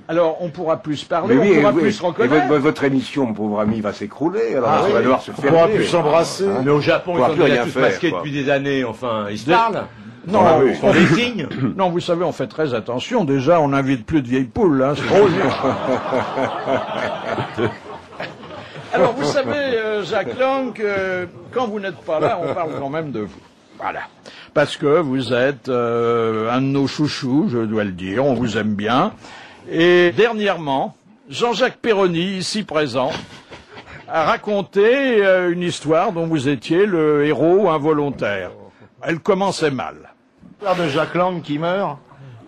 Alors, on pourra plus parler, Mais oui, on pourra oui. plus se Et reconnaître. votre émission, mon pauvre ami, va s'écrouler. Alors, on va devoir se On pourra fermer. plus s'embrasser. Mais au Japon, On ils va sont plus déjà rien tous faire, masqués quoi. depuis des années, enfin, ils se parlent. Non, Ah oui. Ils font des signes. non, vous savez, on fait très attention. Déjà, on n'invite plus de vieilles poules. Hein, Alors, vous savez, Jacques Lang, quand vous n'êtes pas là, on parle quand même de vous. Voilà. Parce que vous êtes un de nos chouchous, je dois le dire, on vous aime bien. Et dernièrement, Jean-Jacques Perroni, ici présent, a raconté une histoire dont vous étiez le héros involontaire. Elle commençait mal. l'histoire de Jacques Lang qui meurt.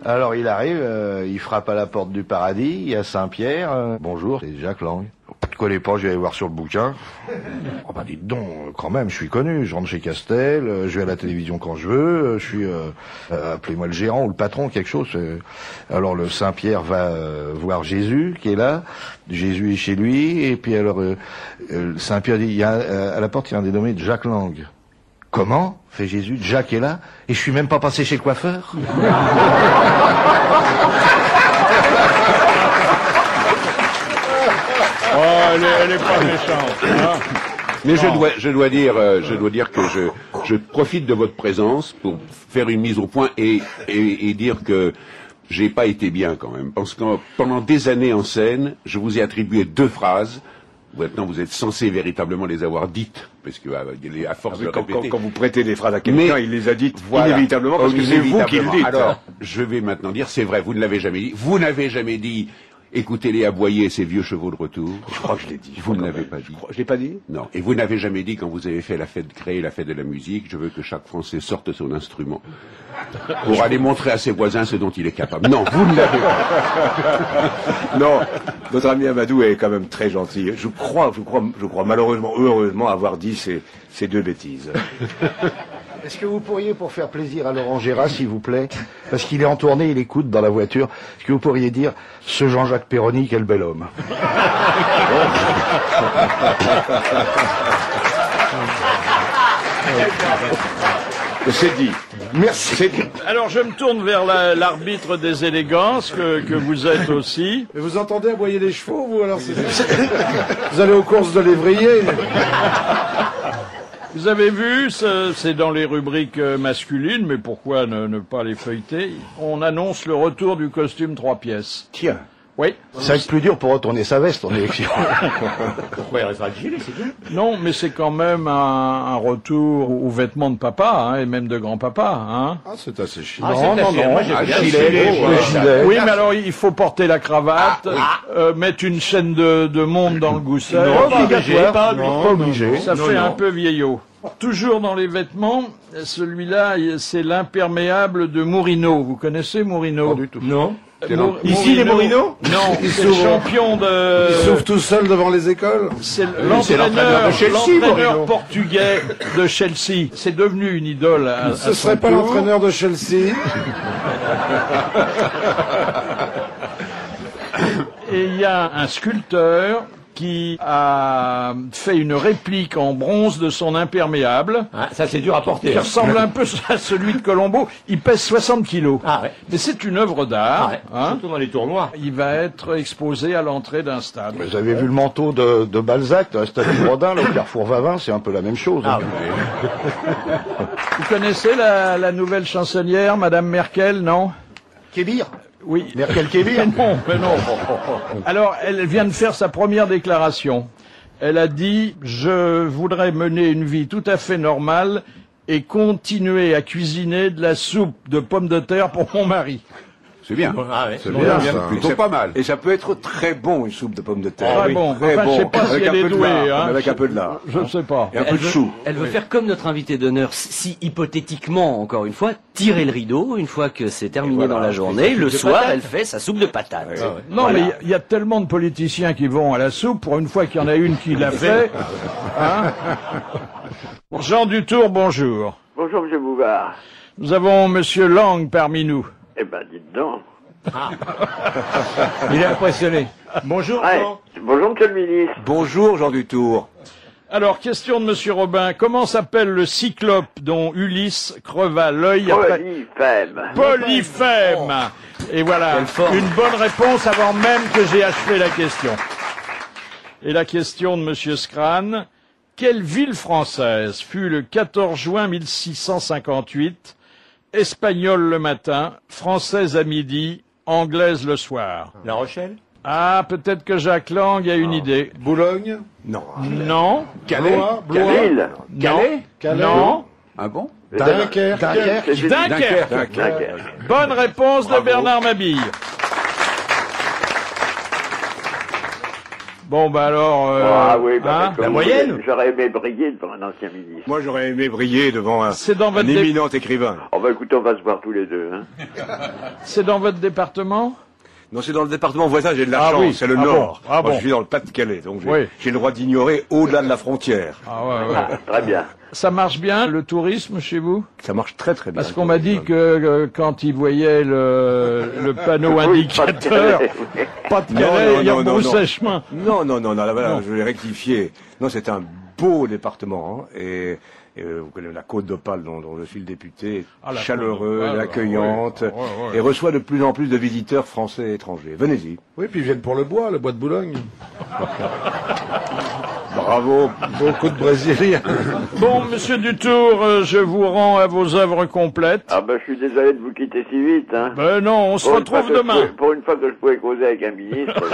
Alors il arrive, il frappe à la porte du paradis, il y a Saint-Pierre. Bonjour, c'est Jacques Lang. Je connais pas, je vais aller voir sur le bouquin. Oh bah dites donc, quand même, je suis connu, je rentre chez Castel, je vais à la télévision quand je veux, je suis, appelez-moi le gérant ou le patron, quelque chose. Alors le Saint-Pierre va voir Jésus qui est là, Jésus est chez lui, et puis alors Saint-Pierre dit, il y a, à la porte il y a un dénommé Jacques Lang. Comment? Fait Jésus, Jacques est là, et je suis même pas passé chez le coiffeur. Oh, elle est pas méchante. Hein. Mais je dois dire que je profite de votre présence pour faire une mise au point et dire que j'ai pas été bien quand même. Parce que pendant des années en scène, je vous ai attribué 2 phrases. Maintenant, vous êtes censé véritablement les avoir dites, parce que à force de répéter. Quand vous prêtez des phrases à quelqu'un, il les a dites voilà, inévitablement, parce que c'est vous qui le dites. Alors, je vais maintenant dire, c'est vrai, vous ne l'avez jamais dit. Vous n'avez jamais dit, écoutez-les aboyer ces vieux chevaux de retour. Je crois que je l'ai dit. Vous ne l'avez pas dit. Je l'ai pas dit? Non. Et vous n'avez jamais dit, quand vous avez fait créé la fête de la musique, je veux que chaque Français sorte son instrument pour aller montrer à ses voisins ce dont il est capable. Non, vous ne l'avez pas. Non, notre ami Amadou est quand même très gentil. Je crois malheureusement, heureusement, avoir dit ces deux bêtises. Est-ce que vous pourriez, pour faire plaisir à Laurent Gérard, s'il vous plaît, parce qu'il est en tournée, il écoute dans la voiture, est-ce que vous pourriez dire « Ce Jean-Jacques Perroni, quel bel homme » C'est dit. Merci. C'est dit. Alors je me tourne vers l'arbitre des élégances que vous êtes aussi. Mais vous entendez aboyer les chevaux, vous, alors vous allez aux courses de lévrier. Vous avez vu, c'est dans les rubriques masculines, mais pourquoi ne pas les feuilleter? On annonce le retour du costume 3 pièces. Tiens. Oui. Ça va être plus dur pour retourner sa veste en élection. Pourquoi il restera le gilet, c'est tout? Non, mais c'est quand même un retour aux vêtements de papa, et même de grand-papa, hein. Ah, c'est assez chiant. Non. Moi, j'ai bien le gilet. Oui, mais alors il faut porter la cravate, mettre une chaîne de montre dans le gousset. Pas obligé. Ça fait un peu vieillot. Toujours dans les vêtements, celui-là, c'est l'imperméable de Mourinho. Vous connaissez Mourinho? Pas du tout. Non. Ici, les Mourinho? Non, c'est le champion de... Il s'ouvre tout seul devant les écoles. C'est l'entraîneur de Chelsea, l'entraîneur portugais de Chelsea. C'est devenu une idole à Ce serait pas l'entraîneur de Chelsea. Et il y a un sculpteur qui a fait une réplique en bronze de son imperméable. Ah, ça, c'est dur à porter. Qui ressemble un peu à celui de Colombo. Il pèse 60 kilos. Ah ouais. Mais c'est une œuvre d'art. Ah ouais. Hein. Surtout dans les tournois. Il va être exposé à l'entrée d'un stade. Vous avez vu le manteau de Balzac, de la statue de Rodin, le Carrefour Vavin, c'est un peu la même chose. Ah, Vous connaissez la nouvelle chancelière, Madame Merkel, non? Kébir. Oui. Merkel Kébir. Mais non. Alors, elle vient de faire sa première déclaration. Elle a dit « Je voudrais mener une vie tout à fait normale et continuer à cuisiner de la soupe de pommes de terre pour mon mari. » C'est bien. Ah ouais. C'est bien, ça. Plutôt Et pas mal. Et ça peut être très bon, une soupe de pommes de terre. Très bon. Très Enfin, bon. je sais pas si Avec elle un est peu de douée, lard, hein. avec un peu de lard. Je ne sais pas. Et un peu de chou. Elle veut faire comme notre invité d'honneur, si hypothétiquement, encore une fois, tirer le rideau, une fois que c'est terminé dans la journée, le soir, elle fait sa soupe de patates. Non, Voilà. mais il y a tellement de politiciens qui vont à la soupe, pour une fois qu'il y en a une qui l'a fait. Hein. Jean Dutour, bonjour. Bonjour, M. Bouvard. Nous avons Monsieur Lang parmi nous. Eh ben, dites donc. Il est impressionné. Bonjour, Ouais. Jean. Bonjour, M. le ministre. Bonjour, Jean Dutour. Alors, question de Monsieur Robin. Comment s'appelle le cyclope dont Ulysse creva l'œil après... Polyphème. Polyphème. Et voilà, une bonne réponse avant même que j'ai achevé la question. Et la question de Monsieur Scran. Quelle ville française fut le 14 juin 1658, espagnole le matin, française à midi, anglaise le soir? La Rochelle? Ah, peut-être que Jacques Lang a une idée. Boulogne. Non. Non. Calais. Lille. Non. Calais. Non. Ah bon? Dunkerque. Dunkerque. Bonne réponse de Bernard Mabille. Bon, bah alors... Ah oui, bah, hein, comme la vous moyenne voulez, j'aurais aimé briller devant un ancien ministre. Moi, j'aurais aimé briller devant un C'est dans votre éminent écrivain. Oh bah écoutez, on va se voir tous les deux. Hein. C'est dans votre département? Non, c'est dans le département voisin, j'ai de la Ah chance, oui. c'est le Ah Nord. bon. Ah Moi, bon. je suis dans le Pas-de-Calais, donc Oui. j'ai le droit d'ignorer au-delà de la frontière. Ah ouais. Ah, très bien. Ça marche bien, le tourisme, chez vous? Ça marche très très bien. Parce qu'on m'a dit que quand ils voyaient le panneau Oui, indicateur, pas de Calais, il y a rebroussé chemin. Non, là, voilà, Non. je vais rectifier. Non, c'est un beau département, hein, et vous connaissez la Côte d'Opale dont je suis le député, Ah, la chaleureux, Côte d'Opale, accueillante, ouais, ouais. et reçoit de plus en plus de visiteurs français et étrangers. Venez-y. Oui, puis ils viennent pour le bois de Boulogne. Bravo. Beaucoup de Brésiliens. Bon, monsieur Dutour, je vous rends à vos œuvres complètes. Ah bah je suis désolé de vous quitter si vite. Hein. Ben non, on se retrouve demain. Pour une fois que je pouvais causer avec un ministre.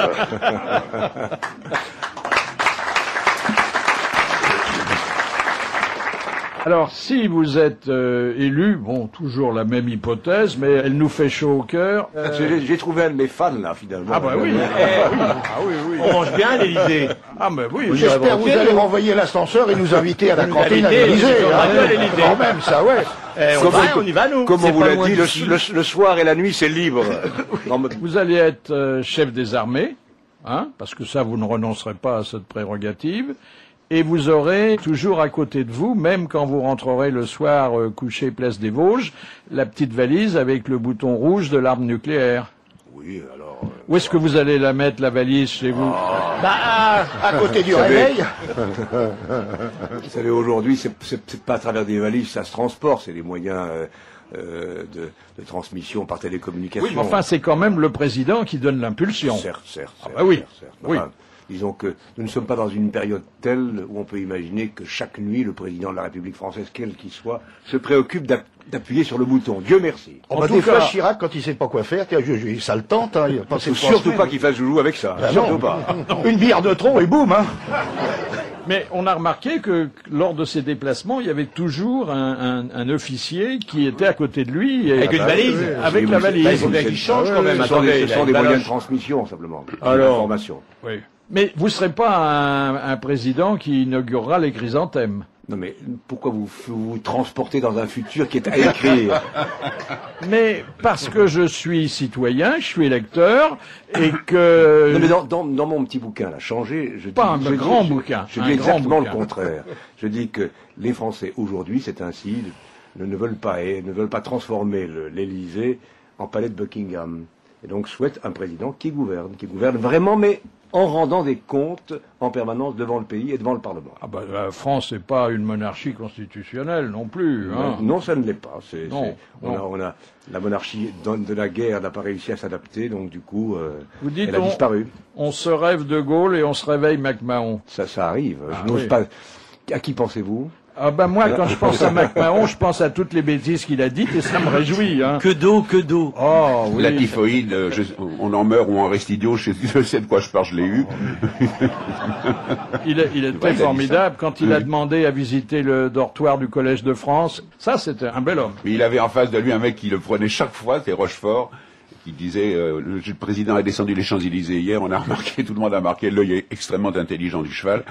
Alors, si vous êtes élu, bon, toujours la même hypothèse, mais elle nous fait chaud au cœur. J'ai trouvé un de mes fans, là, finalement. Ah bah oui. Ah oui. On mange bien à l'Élysée. Ah mais oui. J'espère que vous allez renvoyer l'ascenseur et nous inviter à la cantine à l'Élysée. Quand même, ça, ouais. On y va, nous. Comme on vous l'a dit, le soir et la nuit, c'est libre. Vous allez être chef des armées, hein, parce que ça, vous ne renoncerez pas à cette prérogative. Et vous aurez toujours à côté de vous, même quand vous rentrerez le soir coucher place des Vosges, la petite valise avec le bouton rouge de l'arme nucléaire. Oui, alors... Où est-ce que vous allez la mettre, la valise, chez vous? À côté du réveil. Vous savez, aujourd'hui, c'est pas à travers des valises, ça se transporte, c'est des moyens de transmission par télécommunication. Oui, mais enfin, c'est quand même le président qui donne l'impulsion. Certes. Ah bah oui. Enfin, disons que nous ne sommes pas dans une période telle où on peut imaginer que chaque nuit, le président de la République française, quel qu'il soit, se préoccupe d'appuyer sur le bouton. Dieu merci. Des fois, Chirac, quand il sait pas quoi faire, ça le tente. Hein, il faut surtout pas qu'il fasse joujou avec ça. Surtout pas. Une bière de trop et boum. Hein. Mais on a remarqué que lors de ces déplacements, il y avait toujours un officier qui était à côté de lui. Avec une valise. Avec la valise. Il faut bien qu'il change quand même. Ce sont des moyens de transmission, simplement. D'information. Oui. Mais vous ne serez pas un président qui inaugurera les chrysanthèmes. Non mais pourquoi vous transportez dans un futur qui est à écrire? Mais parce que je suis citoyen, je suis électeur, et que... Non mais dans mon petit bouquin, là, Changer, je dis... Pas un grand bouquin. Je dis exactement le contraire. Je dis que les Français, aujourd'hui, c'est ainsi, ne veulent pas transformer l'Élysée en palais de Buckingham. Et donc souhaitent un président qui gouverne vraiment, mais en rendant des comptes en permanence devant le pays et devant le Parlement. Ah bah, la France n'est pas une monarchie constitutionnelle non plus. Hein. Non, ça ne l'est pas. On a la monarchie de la guerre n'a pas réussi à s'adapter, donc du coup, vous dites, elle a disparu. On se rêve de Gaulle et on se réveille MacMahon. Ça arrive. Je n'ose pas. À qui pensez-vous? Ah ben moi, quand je pense à MacMahon, je pense à toutes les bêtises qu'il a dites et ça me réjouit. Hein. Que d'eau. Oh, oui. La typhoïde, on en meurt ou on reste idiot, je sais de quoi je parle, je l'ai eu. Il était formidable quand il a demandé à visiter le dortoir du Collège de France. Ça, c'était un bel homme. Mais il avait en face de lui un mec qui le prenait chaque fois, c'est Rochefort. Il disait, le président est descendu les Champs-Élysées hier, on a remarqué, tout le monde a remarqué l'œil extrêmement intelligent du cheval.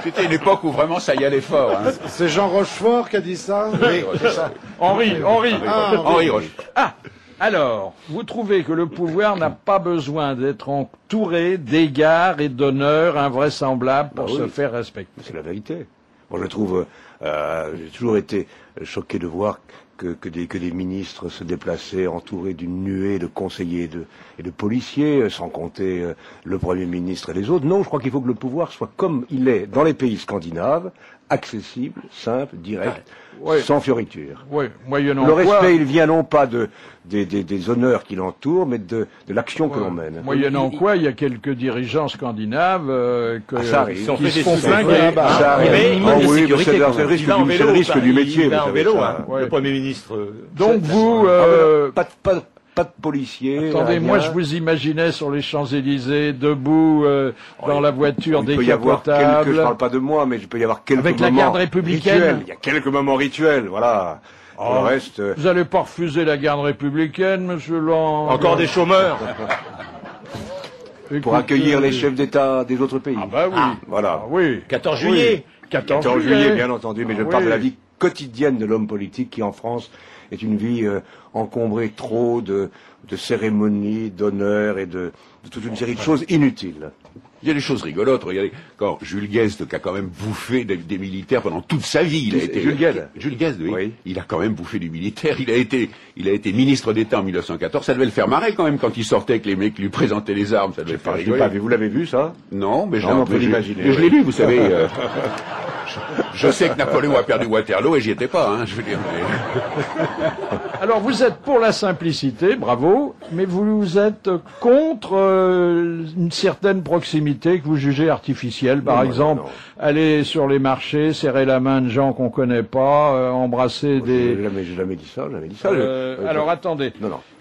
C'était une époque où vraiment ça y allait fort. Hein. C'est Jean Rochefort qui a dit ça? Oui, c'est ça. Henri Rochefort. Ah, alors, vous trouvez que le pouvoir n'a pas besoin d'être entouré d'égards et d'honneurs invraisemblables pour se faire respecter. C'est la vérité. Moi, je trouve, j'ai toujours été choqué de voir que des ministres se déplaçaient entourés d'une nuée de conseillers et de policiers, sans compter le Premier ministre et les autres. Non, je crois qu'il faut que le pouvoir soit comme il est dans les pays scandinaves, accessible, simple, direct, sans fioritures. Oui, moyennant le respect, il vient non pas des honneurs qui l'entourent, mais de l'action que l'on mène. Moyennant quoi, il y a quelques dirigeants scandinaves ça arrive. qui se font flinguer. Ça arrive. Mais il manque de sécurité. C'est le risque du métier. Il va en vélo, hein, ouais. le Premier ministre. Donc vous... Pas de policiers. Attendez, moi je vous imaginais sur les Champs-Élysées, debout dans la voiture décapotable. Je parle pas de moi, mais il peut y avoir quelques moments avec la garde républicaine. Rituels. Il y a quelques moments rituels, voilà. Pour le reste... Vous allez pas refuser la garde républicaine, monsieur Lang? Encore des chômeurs. Pour accueillir les chefs d'État des autres pays. Ah bah oui. Voilà. Ah, oui. 14 juillet. 14 juillet, bien entendu, mais je parle de la vie quotidienne de l'homme politique qui, en France, est une vie encombrée trop de cérémonies, d'honneurs et de toute une série de choses inutiles. Il y a des choses rigolotes. Regardez, quand Jules Guesde, qui a quand même bouffé des militaires pendant toute sa vie, Jules Guesde, oui. Il a quand même bouffé du militaire. Il a été ministre d'État en 1914. Ça devait le faire marrer quand même quand il sortait avec les mecs qui lui présentaient les armes. Ça devait le faire rigoler. Vous l'avez vu ça? Non, mais on peut l'imaginer. Je l'ai lu, vous savez. Je sais que Napoléon a perdu Waterloo et j'y étais pas, hein, je veux dire. Mais... Alors vous êtes pour la simplicité, bravo, Mais vous êtes contre une certaine proximité que vous jugez artificielle, par exemple, aller sur les marchés, serrer la main de gens qu'on connaît pas, embrasser des... J'ai jamais dit ça, alors attendez.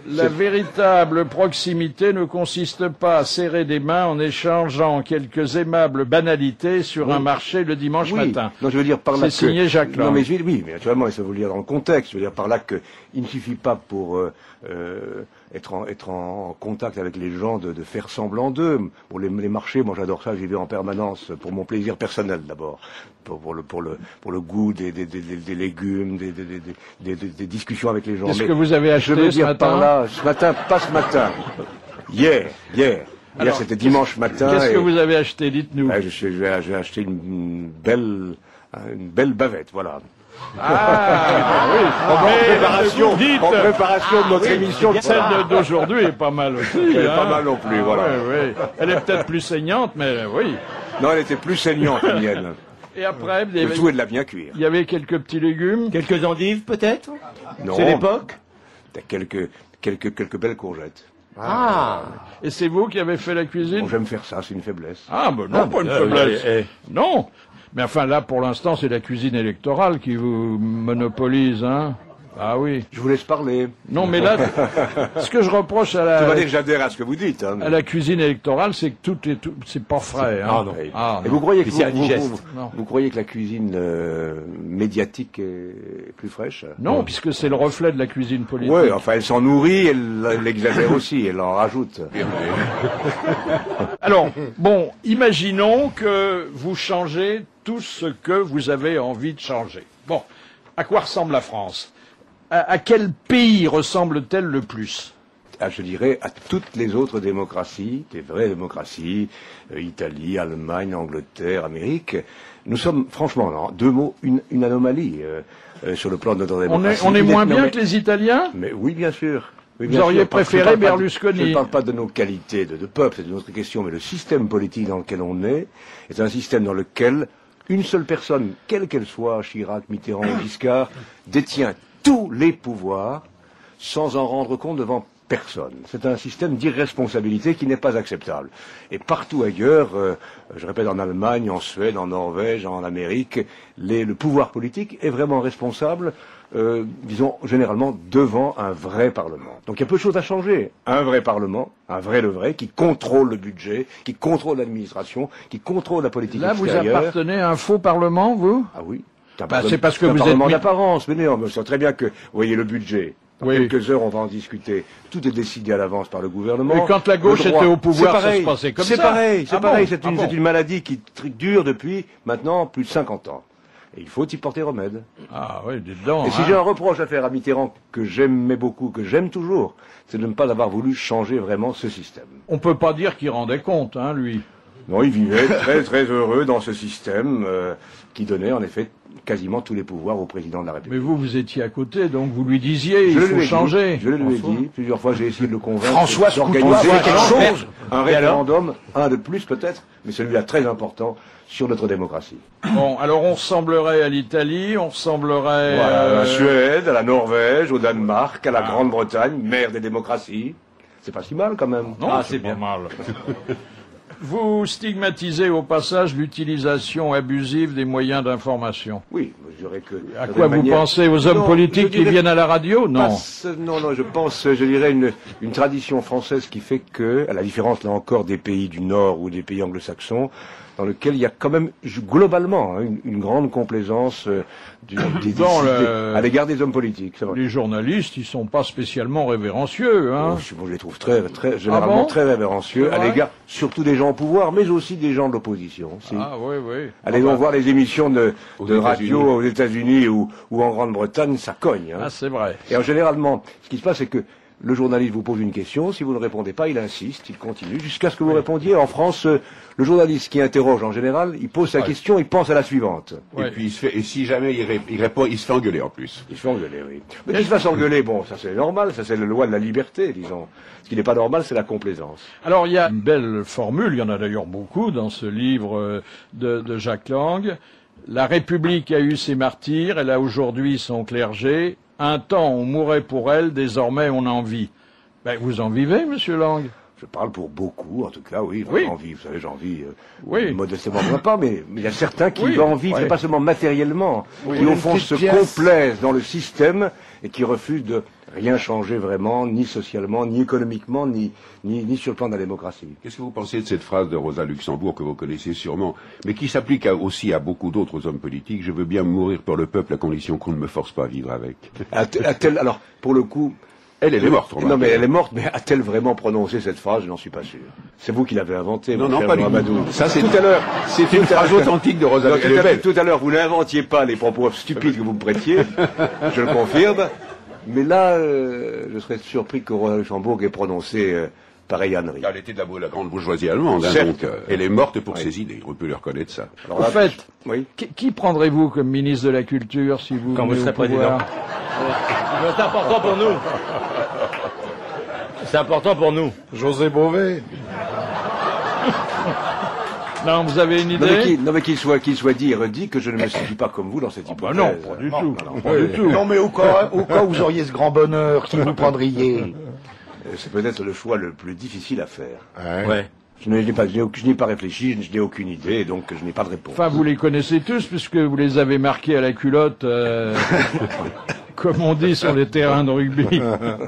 La véritable proximité ne consiste pas à serrer des mains en échangeant quelques aimables banalités sur un marché le dimanche matin. Non, je veux dire par là que... C'est signé Jacques Lang. Non, mais oui, mais naturellement, il faut vous le dire dans le contexte. Je veux dire par là que il ne suffit pas pour être en contact avec les gens de faire semblant d'eux. Pour les marchés, moi j'adore ça, j'y vais en permanence pour mon plaisir personnel d'abord, pour le goût des légumes, des discussions avec les gens. Qu'est-ce que vous avez acheté ce matin? Ce matin, pas ce matin. Hier, c'était dimanche matin. Qu'est-ce que vous avez acheté, dites-nous? J'ai acheté une belle bavette, voilà. Oui, en préparation de notre émission. Celle d'aujourd'hui est pas mal aussi. Elle est pas mal non plus, voilà. Oui. Elle est peut-être plus saignante, mais oui. Non, elle était plus saignante, la mienne. Et après, le tout est de la bien cuire. Il y avait quelques petits légumes. Quelques endives, peut-être? Non. C'est l'époque? Quelques belles courgettes. Et c'est vous qui avez fait la cuisine? Bon, j'aime faire ça, c'est une faiblesse. Ah, ben non, pas une faiblesse. Non. Mais enfin, là, pour l'instant, c'est la cuisine électorale qui vous monopolise, hein? Ah oui. Je vous laisse parler. Non, mais là, ce que je reproche à la... Tu vas dire que j'adhère à ce que vous dites, hein. À la cuisine électorale, c'est que c'est pas frais, hein. Ah non. Et vous croyez que vous croyez que la cuisine médiatique est plus fraîche? Non, puisque c'est le reflet de la cuisine politique. Oui, enfin, elle s'en nourrit, elle exagère aussi, elle en rajoute. Alors, bon, imaginons que vous changez tout ce que vous avez envie de changer. Bon, à quoi ressemble la France? À quel pays ressemble-t-elle le plus? Je dirais à toutes les autres démocraties, des vraies démocraties, Italie, Allemagne, Angleterre, Amérique. Nous sommes, franchement, en deux mots, une anomalie sur le plan de notre démocratie. On est moins bien que les Italiens? Mais oui, bien sûr. Oui, vous auriez préféré Berlusconi? Je ne parle pas de nos qualités de peuple, c'est une autre question, mais le système politique dans lequel on est un système dans lequel une seule personne, quelle qu'elle soit, Chirac, Mitterrand ou Giscard, détient tous les pouvoirs sans en rendre compte devant personne. C'est un système d'irresponsabilité qui n'est pas acceptable. Et partout ailleurs, je répète, en Allemagne, en Suède, en Norvège, en Amérique, le pouvoir politique est vraiment responsable, disons, généralement, devant un vrai Parlement. Donc il y a peu de choses à changer. Un vrai Parlement, un vrai le vrai, qui contrôle le budget, qui contrôle l'administration, qui contrôle la politique extérieure. Là, vous appartenez à un faux Parlement, vous? Ah oui. C'est parce que vous êtes... Parlement d'apparence, mais non, on sait très bien que, vous voyez, le budget... Dans quelques heures, on va en discuter. Tout est décidé à l'avance par le gouvernement. Et quand la gauche était au pouvoir, ça se passait comme ça. C'est pareil, c'est pareil. C'est une maladie qui dure depuis maintenant plus de 50 ans. Et il faut y porter remède. Ah oui, dites donc. Et si j'ai un reproche à faire à Mitterrand, que j'aimais beaucoup, que j'aime toujours, c'est de ne pas avoir voulu changer vraiment ce système. On peut pas dire qu'il rendait compte, hein, lui. Non, il vivait très très heureux dans ce système qui donnait en effet quasiment tous les pouvoirs au président de la République. Mais vous étiez à côté, donc vous lui disiez, il faut changer. Je le lui ai dit, plusieurs fois j'ai essayé de le convaincre. François, d'organiser quelque chose, un référendum, un de plus peut-être, mais celui-là très important sur notre démocratie. Bon, alors on ressemblerait à l'Italie, on ressemblerait à la Suède, à la Norvège, au Danemark, à la Grande-Bretagne, mère des démocraties. C'est pas si mal quand même. Non, c'est bien mal. Vous stigmatisez au passage l'utilisation abusive des moyens d'information. Oui, je dirais que... À quoi vous pensez? Aux hommes politiques qui viennent à la radio? Non. Non, je pense, je dirais, une tradition française qui fait que, à la différence, là encore, des pays du Nord ou des pays anglo-saxons, dans lequel il y a quand même, globalement, une grande complaisance à l'égard des hommes politiques. C'est vrai. Les journalistes, ils sont pas spécialement révérencieux, hein. Moi, je les trouve généralement très révérencieux, à l'égard surtout des gens au pouvoir, mais aussi des gens de l'opposition. Si. Ah oui, oui. Allez donc voir les émissions de radio aux États-Unis ou en Grande-Bretagne, ça cogne. Hein. Ah, c'est vrai. Et généralement, ce qui se passe, c'est que le journaliste vous pose une question, si vous ne répondez pas, il insiste, il continue, jusqu'à ce que vous répondiez. En France, le journaliste qui interroge, en général, il pose sa question, il pense à la suivante. Et puis et si jamais il répond, il se fait engueuler en plus. Il se fait engueuler, oui. Mais qu'il se fasse engueuler, bon, ça c'est normal, ça c'est la loi de la liberté, disons. Ce qui n'est pas normal, c'est la complaisance. Alors il y a une belle formule, il y en a d'ailleurs beaucoup dans ce livre de Jacques Lang. La République a eu ses martyrs, elle a aujourd'hui son clergé. Un temps on mourait pour elle, désormais on en vit. Ben, vous en vivez, monsieur Lang? Je parle pour beaucoup, en tout cas, oui. Oui. J'en vis, vous savez, j'en vis Oui. modestement, pas, mais il y a certains qui Oui. en vivent, Ouais. pas seulement matériellement, qui au fond se complaisent dans le système et qui refusent de rien changer vraiment, ni socialement, ni économiquement, ni sur le plan de la démocratie. Qu'est-ce que vous pensez de cette phrase de Rosa Luxembourg que vous connaissez sûrement, mais qui s'applique aussi à beaucoup d'autres hommes politiques? Je veux bien mourir pour le peuple à condition qu'on ne me force pas à vivre avec. Alors, pour le coup, Elle est morte, non, mais elle est morte, mais a-t-elle vraiment prononcé cette phrase? Je n'en suis pas sûr. C'est vous qui l'avez inventée, Non, mon non, cher pas du Amadou. tout. Ça, c'est tout à l'heure. C'est une phrase authentique de Rosa Luxembourg. Tout à l'heure, vous n'inventiez pas les propos stupides que vous me prêtiez, je le confirme. Mais là, je serais surpris que Rosa Luxembourg ait prononcé pareille ânerie. Elle était de la grande bourgeoisie allemande, hein, donc elle est morte pour ses idées, on peut lui reconnaître ça. En fait, oui. qui prendrez-vous comme ministre de la Culture si vous Quand vous venez serez au pouvoir? président. C'est important pour nous. C'est important pour nous. José Bové. Non, vous avez une idée? Non, mais qu'il soit dit et redit que je ne me situe pas comme vous dans cette hypothèse. Non, pas du tout. Pas du tout. Non, mais au cas où vous auriez ce grand bonheur, qui vous prendriez? C'est peut-être le choix le plus difficile à faire. Ouais. Je n'y ai pas réfléchi, je n'ai aucune idée, donc je n'ai pas de réponse. Enfin, vous les connaissez tous, puisque vous les avez marqués à la culotte, comme on dit sur les terrains de rugby.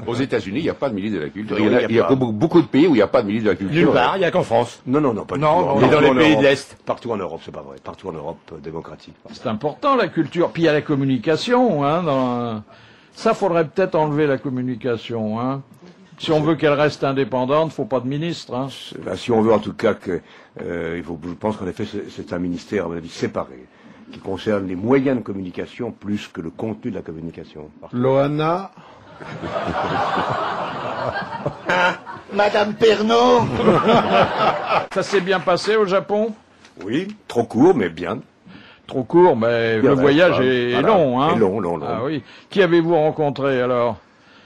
Aux États-Unis, il n'y a pas de ministre de la Culture. Non, Il y a beaucoup de pays où il n'y a pas de ministre de la Culture. Nulle part, il n'y a qu'en France. Non, pas du tout. Mais dans les pays de l'Est. Partout en Europe, c'est pas vrai. Partout en Europe démocratique. C'est important, la culture. Puis il y a la communication, hein. Ça, faudrait peut-être enlever la communication, hein. Si on veut qu'elle reste indépendante, faut pas de ministre, hein. Si on veut en tout cas que, je pense qu'en effet c'est un ministère, à mon avis, séparé, qui concerne les moyens de communication plus que le contenu de la communication. Loana. Madame Pernaut. Ça s'est bien passé au Japon? Oui, trop court, mais bien. Trop court, mais le voyage est long, hein. Et long. Ah oui. Qui avez-vous rencontré alors?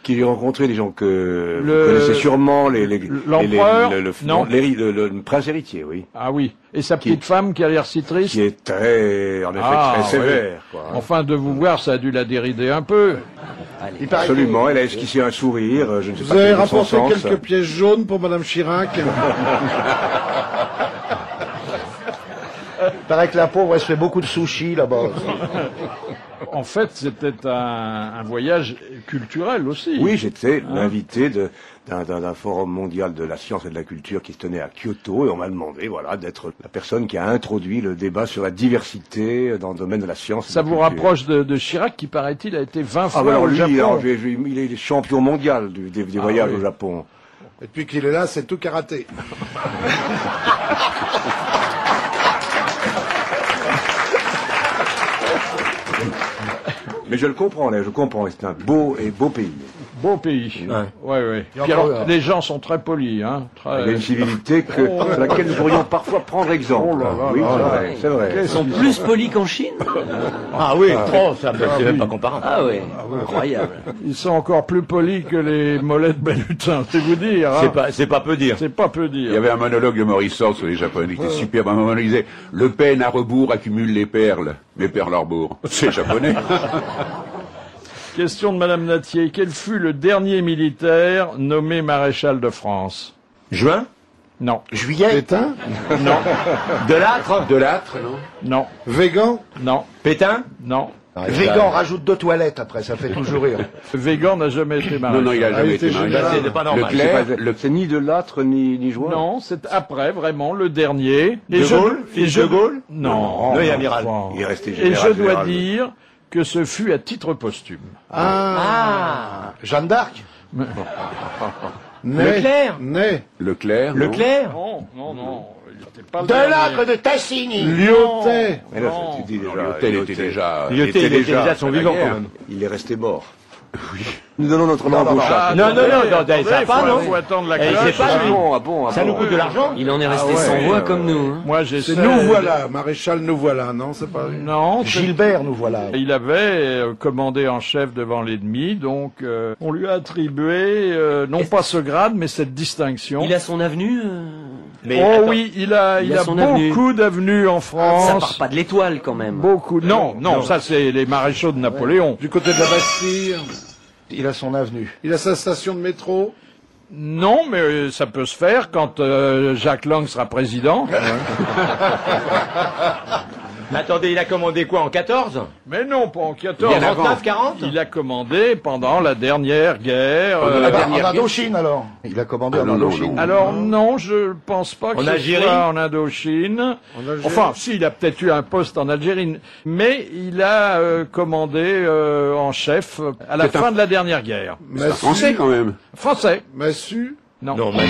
Qui j'ai rencontré des gens que vous connaissez sûrement, l'empereur? Non. Le prince héritier, oui. Ah oui. Et sa petite femme qui a l'air si triste? Qui est très sévère, quoi. Enfin, de vous voir, ça a dû la dérider un peu. Absolument, elle a esquissé un sourire, je ne sais pas. Vous avez quel est son rapporté sens. quelques pièces jaunes pour Madame Chirac? Il paraît que la pauvre, elle se fait beaucoup de sushis là-bas. En fait, c'était un voyage culturel aussi. Oui, j'étais l'invité d'un forum mondial de la science et de la culture qui se tenait à Kyoto, et on m'a demandé, d'être la personne qui a introduit le débat sur la diversité dans le domaine de la science. Ça vous rapproche de Chirac, qui paraît-il a été 20 fois au Japon. Il est champion mondial des voyages au Japon. Et depuis qu'il est là, c'est tout karaté. Mais je le comprends, c'est un beau pays. Beau pays. Ouais. Puis alors, les gens sont très polis, hein. Il y a une civilité sur laquelle nous pourrions parfois prendre exemple. Oui, c'est vrai. Ils sont plus polis qu'en Chine. Ah oui, trop, c'est même pas comparable. Ah oui, incroyable. Ils sont encore plus polis que les mollets de Balutin, c'est vous dire. Hein. C'est pas peu dire. C'est pas peu Il y dire. avait un monologue de Maurice Sorg sur les Japonais qui était superbe. À un moment, il disait « Le peine à rebours accumule les perles, mais perd leur bourg. » C'est japonais. Question de Madame Natier. Quel fut le dernier militaire nommé maréchal de France? Juin? Non. Juillet. Pétain. Non. Delattre, non? Non. Végan. Non. Pétain? Non. Végan rajoute 2 toilettes après, ça fait toujours rire. Végan n'a jamais été maréchal. Non, il a jamais été général. maréchal. C'est pas normal. C'est ni de Lattre ni Joie. Non, c'est après, vraiment, le dernier. De Gaulle? Fils de Gaulle? Non. Oui, amiral. Enfin, Il est resté et général. je dois dire que ce fut à titre posthume. Jeanne d'Arc. Leclerc? Leclerc, non? Leclerc? Non. Il n'était pas le Delattre de Tassigny. Lyotet. Mais là, tu dis déjà. Lyotet était déjà... Il était déjà de son vivant, quand même. Il est resté mort. Nous donnons notre langue au chat. Non, ça pas, non? faut attendre la Eh, cloche. c'est pas lui. bon. Ça nous coûte de l'argent? Il en est resté sans voix comme nous. Hein. Moi, j'essaie... C'est nous voilà, maréchal nous voilà, non, c'est pas lui. Non, Gilbert, nous voilà. il avait commandé en chef devant l'ennemi, donc on lui a attribué non pas ce grade, mais cette distinction. Il a son avenue. Mais Oh attends. oui, il a son beaucoup d'avenues en Ça France. part pas de l'étoile quand même. Beaucoup. Non, ça c'est les maréchaux de Napoléon. Du côté de la Bastille, Il a son avenue. il a sa station de métro. Non, mais ça peut se faire quand Jacques Lang sera président. Mais attendez, il a commandé quoi, en 14? Mais non, pas en 14. 39, 40? Il a commandé pendant la dernière guerre. En Indochine, alors. Il a commandé en Indochine. Alors non, je pense pas que En ce Algérie? soit en Indochine. Enfin, si, il a peut-être eu un poste en Algérie, mais il a commandé en chef à la fin de la dernière guerre. C'est français quand même. Français. Massu? Non. Non, mais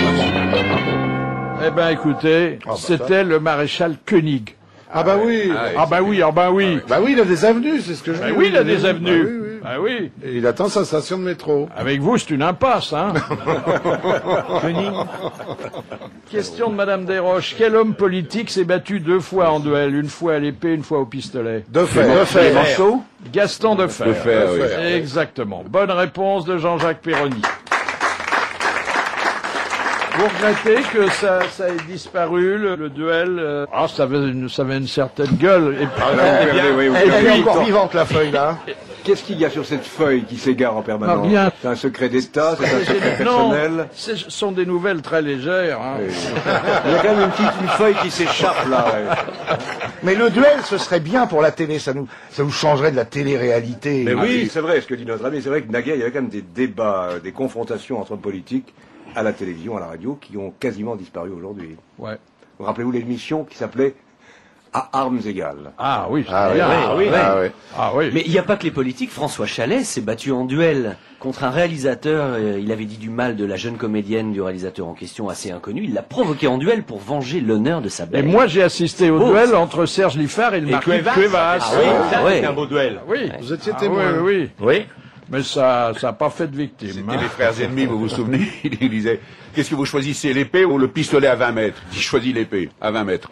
Eh ben écoutez, c'était le maréchal Koenig. Ah bah oui. Ah bah oui, ah bah oui. Bah oui, il a des avenues, c'est ce que je dis. Bah oui, il a des avenues. Ah oui, oui. Ah oui. Et il attend sa station de métro. Avec vous, c'est une impasse, hein. Question de Madame Desroches. Quel homme politique s'est battu 2 fois en duel? Une fois à l'épée, une fois au pistolet. De fer. Gaston Deffer. Deffer, oui. Exactement. Bonne réponse de Jean-Jacques Perroni. Vous regrettez que ça ait disparu, le duel ça avait une certaine gueule. Et puis, Elle est encore vivante, la feuille, là. Qu'est-ce qu'il y a sur cette feuille qui s'égare en permanence? Rien. C'est un secret d'État, c'est un secret personnel. ce sont des nouvelles très légères. Hein. Il y a quand même une feuille qui s'échappe là. Ouais. Mais le duel, ce serait bien pour la télé, ça nous changerait de la télé-réalité. Mais oui, c'est vrai ce que dit notre ami. C'est vrai que naguère, il y avait quand même des débats, des confrontations entre hommes politiques à la télévision, à la radio, qui ont quasiment disparu aujourd'hui. Ouais. Vous rappelez-vous l'émission qui s'appelait À armes égales? Ah oui, Ah bien. oui. Ah oui. Mais il n'y a pas que les politiques. François Chalet s'est battu en duel contre un réalisateur. Il avait dit du mal de la jeune comédienne du réalisateur en question, assez inconnu. Il l'a provoqué en duel pour venger l'honneur de sa Et belle. moi, j'ai assisté au duel entre Serge Liffard et le marquis de Cuevas. Ah oui, ça, ouais. c'est un beau duel. Oui. Vous étiez Ah témoin. oui. Oui. Mais ça a pas fait de victime. C'était les frères ennemis, vous vous souvenez? Il disait, qu'est-ce que vous choisissez, l'épée ou le pistolet à 20 mètres? Je choisis l'épée, à 20 mètres.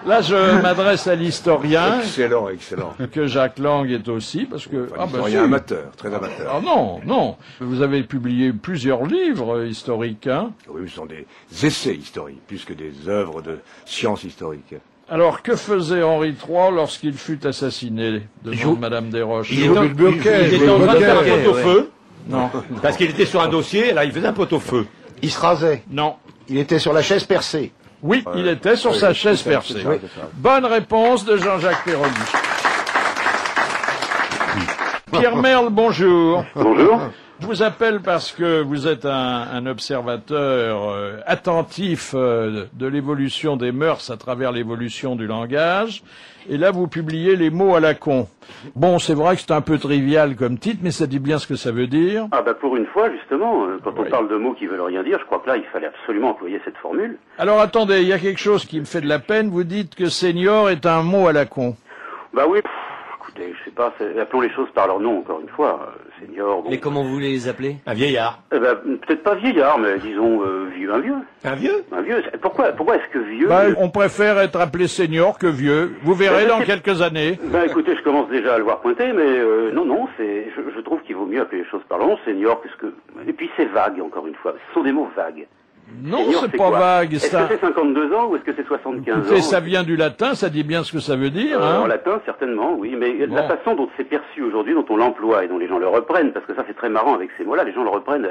Là, je m'adresse à l'historien, Excellent, excellent. que Jacques Lang est aussi, parce que... Il y a amateur, très amateur. Ah non. Vous avez publié plusieurs livres historiques, hein. Oui, ce sont des essais historiques, plus que des œuvres de sciences historiques. Alors, que faisait Henri III lorsqu'il fut assassiné? Demande Madame Desroches. Il était en train de faire un pot-au-feu. Non. Parce qu'il était sur un dossier, là, il faisait un pot-au-feu. Il se rasait. Non. Il était sur la chaise percée. Oui, il était sur sa chaise percée. Bonne réponse de Jean-Jacques Perroni. Pierre Merle, bonjour. Bonjour. Je vous appelle parce que vous êtes un observateur attentif de l'évolution des mœurs à travers l'évolution du langage. Et là, vous publiez les mots à la con. Bon, c'est vrai que c'est un peu trivial comme titre, mais ça dit bien ce que ça veut dire. Ah bah pour une fois, justement, quand on parle de mots qui veulent rien dire, je crois que là, il fallait absolument employer cette formule. Alors attendez, il y a quelque chose qui me fait de la peine. Vous dites que senior est un mot à la con. Bah oui, écoutez, je sais pas, appelons les choses par leur nom, encore une fois. Senior, bon. Et comment vous voulez les appeler? Un vieillard. Eh ben, peut-être pas vieillard, mais disons vieux, un vieux. Un vieux? Un vieux. Pourquoi est-ce que vieux On préfère être appelé senior que vieux. Vous verrez dans quelques années. Ben écoutez, je commence déjà à le voir pointer, mais non, je trouve qu'il vaut mieux appeler les choses par leur nom, senior, et puis c'est vague, encore une fois. Ce sont des mots vagues. Non, Senior, c'est pas quoi? vague. Est-ce que c'est 52 ans ou est-ce que c'est 75 Écoutez, ans? ça vient du latin, ça dit bien ce que ça veut dire. En Hein. latin, certainement, oui, mais Bon. la façon dont c'est perçu aujourd'hui, dont on l'emploie et dont les gens le reprennent, parce que ça c'est très marrant avec ces mots-là, les gens les reprennent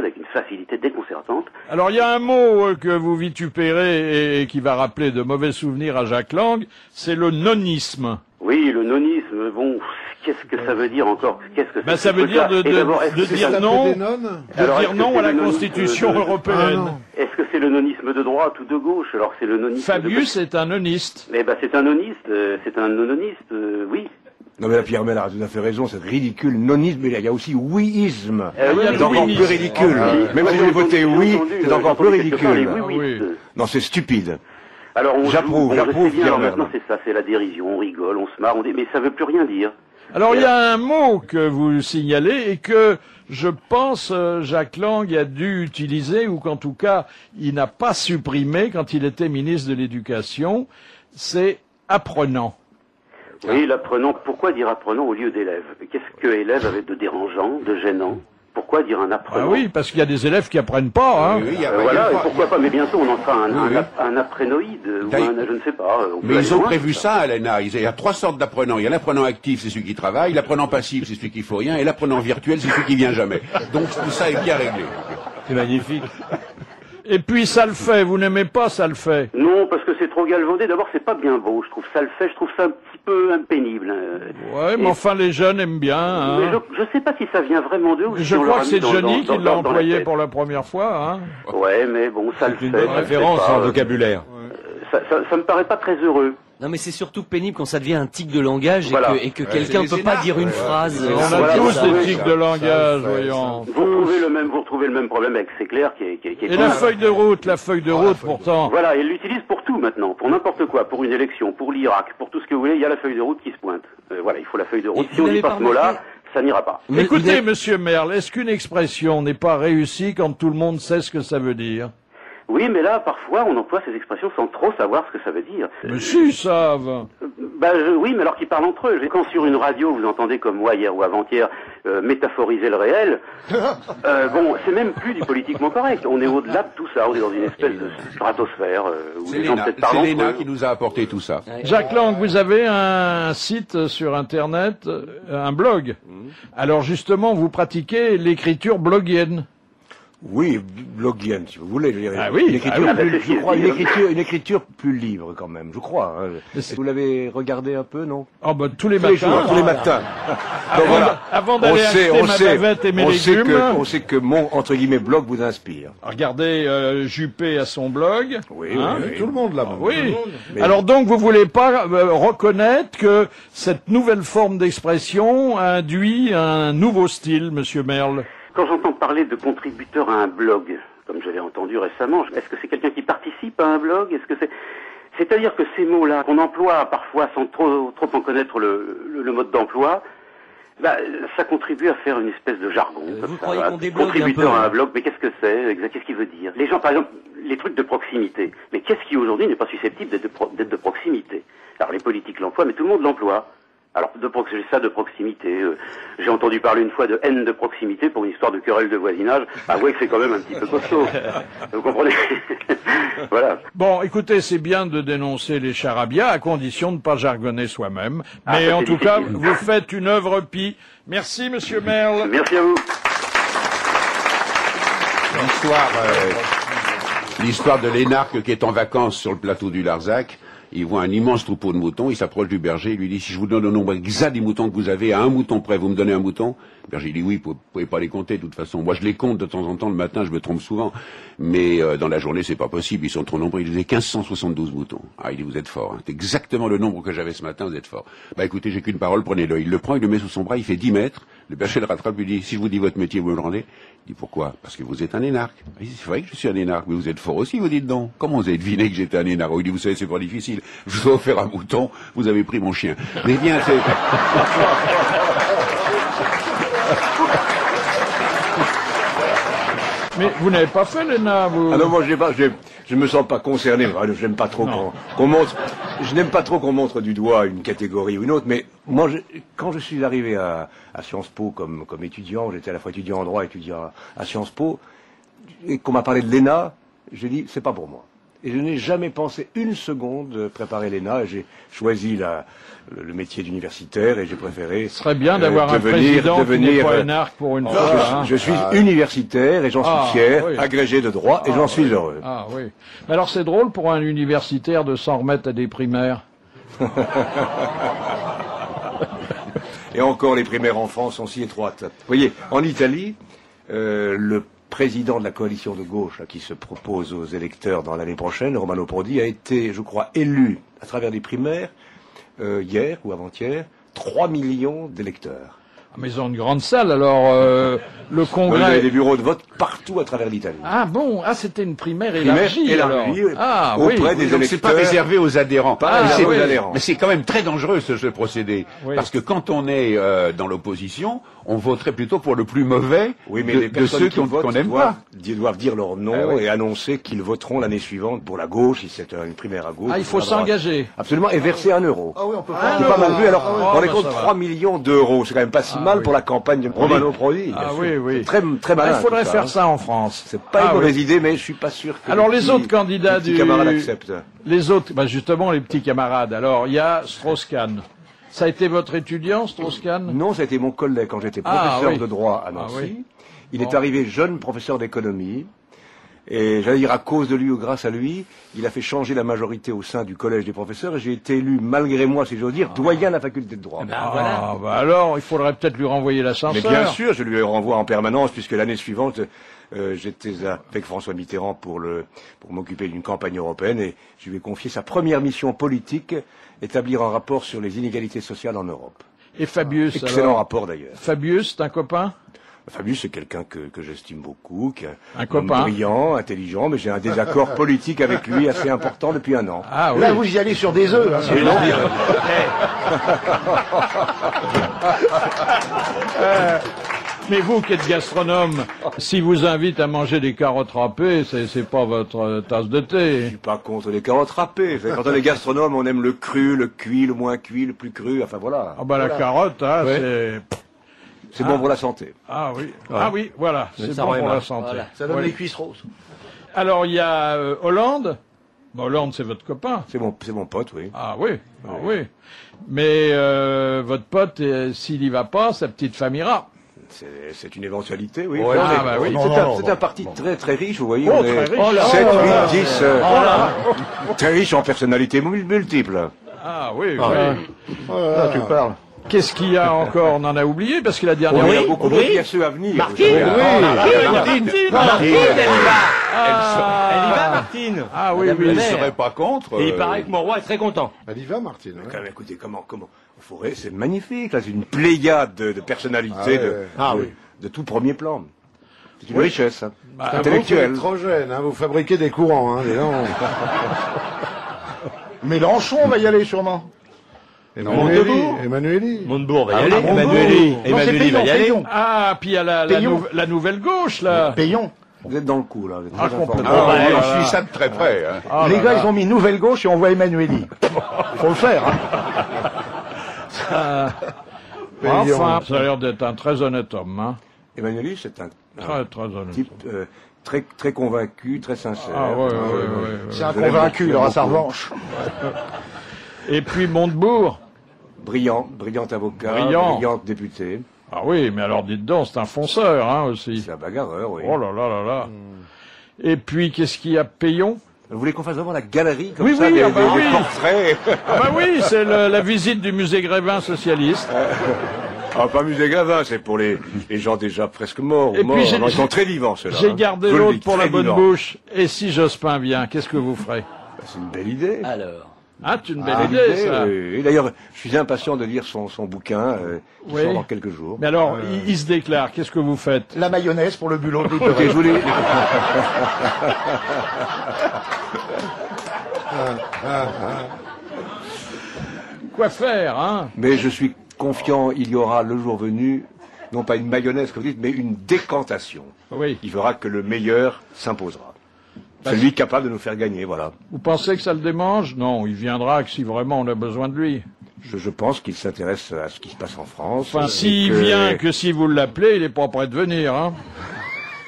avec une facilité déconcertante. Alors il y a un mot que vous vitupérez et qui va rappeler de mauvais souvenirs à Jacques Lang, c'est le nonisme. Oui, le nonisme, bon, qu'est-ce que ça veut dire encore? Qu'est-ce que Ben, ça veut dire de dire non, à la Constitution européenne. Est-ce que c'est le nonisme de droite ou de gauche? Alors c'est le nonisme. Fabius est un noniste. Eh ben c'est un noniste, oui. Non mais là, Pierre Mel a tout à fait raison, c'est ridicule. Nonisme, mais il y a aussi ouïisme. Oui, c'est encore plus ridicule. Même si vous votez oui, c'est encore plus ridicule. Oui. Non, c'est stupide. Alors J'approuve, bien, Pierre maintenant Merle. c'est ça, c'est la dérision, on rigole, on se marre, mais ça veut plus rien dire. Alors il y a un mot que vous signalez et que je pense Jacques Lang a dû utiliser ou qu'en tout cas il n'a pas supprimé quand il était ministre de l'Éducation, c'est apprenant. Oui, l'apprenant, pourquoi dire apprenant au lieu d'élève? Qu'est-ce que élève avait de dérangeant, de gênant? pourquoi dire un apprenant? Ah oui, parce qu'il y a des élèves qui apprennent pas, hein. Oui, Voilà, et pourquoi pas, mais bientôt on en fera un apprénoïde, ou je ne sais pas. Mais ils ont prévu ça à l'ENA. Il y a 3 sortes d'apprenants. Il y a l'apprenant actif, c'est celui qui travaille, l'apprenant passif, c'est celui qui faut rien, et l'apprenant virtuel, c'est celui qui vient jamais. Donc tout ça est bien réglé. C'est magnifique. Et puis ça le fait, vous n'aimez pas ça le fait? Non, parce que c'est trop galvaudé. D'abord, c'est pas bien beau, je trouve ça le fait, je trouve ça un petit peu pénible. Ouais, mais enfin les jeunes aiment bien, hein. Mais je sais pas si ça vient vraiment d'eux ou si Je on crois leur a que c'est mis Johnny qui l'a dans la employé tête. pour la première fois, hein. Ouais, mais bon, ça le fait. Une bonne je sais référence pas, en vocabulaire. ça me paraît pas très heureux. Non, mais c'est surtout pénible quand ça devient un tic de langage Voilà. et que quelqu'un c'est peut les pas énarques, dire une phrase. On a Voilà, tous oui, des tics de langage, voyons. Vous retrouvez le même problème avec C'est clair qui est Et la feuille de route, pourtant. Voilà, il l'utilise pour tout maintenant, pour n'importe quoi, pour une élection, pour l'Irak, pour tout ce que vous voulez, il y a la feuille de route qui se pointe. Voilà, il faut la feuille de route. Et Si on vous dit n'avez pas pas ce mot-là, remarqué ça n'ira pas. Mais Écoutez, monsieur Merle, est-ce qu'une expression n'est pas réussie quand tout le monde sait ce que ça veut dire? Oui, mais là, parfois, on emploie ces expressions sans trop savoir ce que ça veut dire. Mais si, ils savent. Oui, mais alors qu'ils parlent entre eux. Quand sur une radio, vous entendez comme moi, hier ou avant-hier, métaphoriser le réel, bon, c'est même plus du politiquement correct. On est au-delà de tout ça. On est dans une espèce de stratosphère où C'est les gens peut-être parlent c'est entre l'ENA eux. qui nous a apporté tout ça. Jacques Lang, vous avez un site sur Internet, un blog. Alors justement, vous pratiquez l'écriture blogienne. Oui, blogienne, si vous voulez. Je dirais. Ah oui, Une écriture, ah oui. plus, je crois, une écriture plus libre quand même, je crois. Hein. Vous l'avez regardé un peu, non? Oh bah tous les Tous les matins. jours, tous les matins. Donc voilà. Avant d'aller acheter ma bavette et mes légumes. On sait que mon, entre guillemets, blog vous inspire. Regardez Juppé à son blog. Oui, Hein oui, oui. Tout le monde là-bas. Oui. Mais- Alors donc vous voulez pas reconnaître que cette nouvelle forme d'expression induit un nouveau style, monsieur Merle? Quand j'entends parler de contributeur à un blog, comme j'avais entendu récemment, est-ce que c'est quelqu'un qui participe à un blog? Est-ce que c'est-à-dire que ces mots-là, qu'on emploie parfois sans trop en connaître le mode d'emploi, ça contribue à faire une espèce de jargon. Vous comme ça, croyez voilà. qu'on débloque Contributeur un peu, à un blog, mais qu'est-ce que c'est? Qu'est-ce qu'il veut dire? Les gens, par exemple, les trucs de proximité. Mais qu'est-ce qui aujourd'hui n'est pas susceptible d'être de proximité? Alors les politiques l'emploient, mais tout le monde l'emploie. Alors, j'ai ça de proximité. J'ai entendu parler une fois de haine de proximité pour une histoire de querelle de voisinage. Avouez que c'est quand même un petit peu costaud. Vous comprenez? Voilà. Bon, écoutez, c'est bien de dénoncer les charabia à condition de ne pas jargonner soi-même. Mais ça, en c'est tout cas, difficile. vous faites une œuvre pie. Merci, monsieur Merle. Merci à vous. L'histoire de l'énarque qui est en vacances sur le plateau du Larzac. Il voit un immense troupeau de moutons, il s'approche du berger, il lui dit, si je vous donne le nombre exact des moutons que vous avez, à un mouton près, vous me donnez un mouton? Le berger dit, oui, vous pouvez pas les compter, de toute façon. Moi, je les compte de temps en temps, le matin, je me trompe souvent. Mais dans la journée, c'est pas possible, ils sont trop nombreux. Il disait 1572 moutons. Ah, il dit, vous êtes fort. Hein. C'est exactement le nombre que j'avais ce matin, vous êtes fort. Bah écoutez, j'ai qu'une parole, prenez-le. Il le prend, il le met sous son bras, il fait 10 mètres. Le berger le rattrape, lui dit, si je vous dis votre métier, vous me le rendez? Il dit, pourquoi? Parce que vous êtes un énarque. Il dit, c'est vrai que je suis un énarque, mais vous êtes fort aussi, vous dites donc. Comment vous avez deviné que j'étais un énarque? Il dit, vous savez, c'est pas difficile. Je vous ai offert un mouton, vous avez pris mon chien. Mais bien, c'est... Mais vous n'avez pas fait l'ENA, vous? Ah non, moi je me sens pas concerné. Je n'aime pas trop qu'on montre. Je n'aime pas trop qu'on montre du doigt une catégorie ou une autre. Mais moi, quand je suis arrivé à Sciences Po comme étudiant, j'étais à la fois étudiant en droit et étudiant à Sciences Po, et qu'on m'a parlé de l'ENA, j'ai dit c'est pas pour moi. Et je n'ai jamais pensé une seconde préparer l'ENA. J'ai choisi le métier d'universitaire et j'ai préféré. Ce serait bien d'avoir un président qui n'est pas énarque pour une fois. Hein. Je suis universitaire et j'en suis fier, oui. agrégé de droit et j'en suis heureux. Ah oui. Mais alors c'est drôle pour un universitaire de s'en remettre à des primaires. Et encore, les primaires en France sont si étroites. Vous voyez, en Italie, le président de la coalition de gauche qui se propose aux électeurs dans l'année prochaine, Romano Prodi, a été, je crois, élu à travers des primaires, hier ou avant-hier, 3 millions d'électeurs. Mais ils ont une grande salle, alors le Il y congrès... avait des bureaux de vote partout à travers l'Italie. Ah bon, c'était une primaire élargie, alors. Ah auprès oui. des Donc c'est électeurs. pas réservé aux adhérents. Pas réservé aux adhérents. Mais c'est quand même très dangereux ce procédé. Oui. Parce que quand on est dans l'opposition, on voterait plutôt pour le plus mauvais Oui, mais de les personnes ceux qui qu'on votent n'aime pas. doivent dire leur nom Ah oui. et annoncer qu'ils voteront l'année suivante pour la gauche, si c'est une primaire à gauche. Ah, il faut ou à droite. s'engager. Absolument, et verser 1 euro. Ah oui, on peut Ah, C'est pas mal vu. Alors, ah, on est bah, compte ça va. 3 millions d'euros, c'est quand même pas si mal pour la campagne Romano-Prodi. Ah oui, oui. C'est très, très malin. Il faudrait tout faire ça en France. C'est pas une mauvaise idée, mais je suis pas sûr que alors les autres candidats les petits camarades acceptent. Les autres, justement les petits camarades. Alors il y a Strauss-Kahn. Ça a été votre étudiant, Strauss-Kahn? Non, ça a été mon collègue quand j'étais professeur de droit à Nancy. Oui. Il est arrivé jeune professeur d'économie. Et j'allais dire à cause de lui ou grâce à lui, il a fait changer la majorité au sein du collège des professeurs et j'ai été élu, malgré moi, si j'ose dire, doyen de la faculté de droit. Alors, il faudrait peut-être lui renvoyer l'ascenseur. Mais bien sûr, je lui renvoie en permanence puisque l'année suivante, j'étais avec François Mitterrand pour m'occuper d'une campagne européenne et je lui ai confié sa première mission politique, établir un rapport sur les inégalités sociales en Europe. Et Fabius, excellent rapport d'ailleurs. Fabius, c'est un copain? Fabius, c'est quelqu'un que j'estime beaucoup, qui est un copain brillant, intelligent, mais j'ai un désaccord politique avec lui assez important depuis un an. Ah oui. Là, vous y allez sur des œufs. Hein, mais vous qui êtes gastronome, si vous invite à manger des carottes râpées, c'est pas votre tasse de thé. Je suis pas contre les carottes râpées. Quand on est gastronome, on aime le cru, le cuit, le moins cuit, le plus cru. Enfin voilà. Ah la carotte, hein, ouais. C'est bon pour la santé. Ah oui, ah oui, voilà, c'est bon pour la santé. Voilà. Ça donne les cuisses roses. Alors il y a Hollande. Hollande, c'est votre copain. C'est mon pote, oui. Ah oui, oui. Mais votre pote, s'il y va pas, sa petite femme ira. C'est une éventualité, oui. Ouais, oui. C'est un parti très très riche, vous voyez. Oh, très riche. 7, 8, 10. Très riche en personnalités multiples. Ah oui, oui. Là, tu parles. Qu'est-ce qu'il y a encore? On en a oublié parce que la dernière. Il y a beaucoup d'autres, il y a ceux à venir. Martine, Martine, elle y va, Martine. Ah oui, oui, je ne serais pas contre. Et il paraît que mon roi est très content. Elle y va, Martine. Ouais. Écoutez, comment Forêt, c'est magnifique. Là, c'est une pléiade de personnalités de tout premier plan. C'est une richesse intellectuelle. Vous êtes trop jeune, hein, vous fabriquez des courants. Hein, Mélenchon va y aller sûrement. Emmanueli. Montebourg va y aller. Emmanueli va y aller. Ah, puis il y a la nouvelle gauche, là. Payon. Vous êtes dans le coup, là. Vous êtes très complètement. Je suis ça de très près. Hein. Les gars, ils ont mis nouvelle gauche et on voit Emmanueli. Faut le faire. Hein. Enfin, ça a l'air d'être un très honnête homme. Hein. Emmanueli, c'est un très honnête type très convaincu, très sincère. Ah ouais. C'est un convaincu, il aura sa revanche. Et puis Montebourg. Brillant avocat, brillant député. Ah oui, mais alors dites donc, c'est un fonceur, hein, aussi. C'est un bagarreur, oui. Oh là là. Et puis, qu'est-ce qu'il y a, Payon? Vous voulez qu'on fasse vraiment la galerie comme des portraits? Ah bah oui, c'est la visite du musée Grévin socialiste. Pas musée Grévin, c'est pour les gens déjà presque morts. Et puis ils sont très vivants, ceux-là. J'ai gardé l'autre pour la bonne bouche. Et si Jospin vient, qu'est-ce que vous ferez? C'est une belle idée. Alors. Ah, c'est une belle idée, ça. Oui. D'ailleurs, je suis impatient de lire son bouquin, qui sort dans quelques jours. Mais alors, il se déclare, qu'est-ce que vous faites? La mayonnaise pour le bulot. Je voulais... Quoi faire, hein? Mais je suis confiant, il y aura le jour venu, non pas une mayonnaise, comme vous dites, mais une décantation. Oui. Il fera que le meilleur s'imposera. Celui capable de nous faire gagner, voilà. Vous pensez que ça le démange? Non, il viendra que si vraiment on a besoin de lui. Je pense qu'il s'intéresse à ce qui se passe en France. Enfin, s'il vient, que si vous l'appelez, il est pas prêt de venir, hein.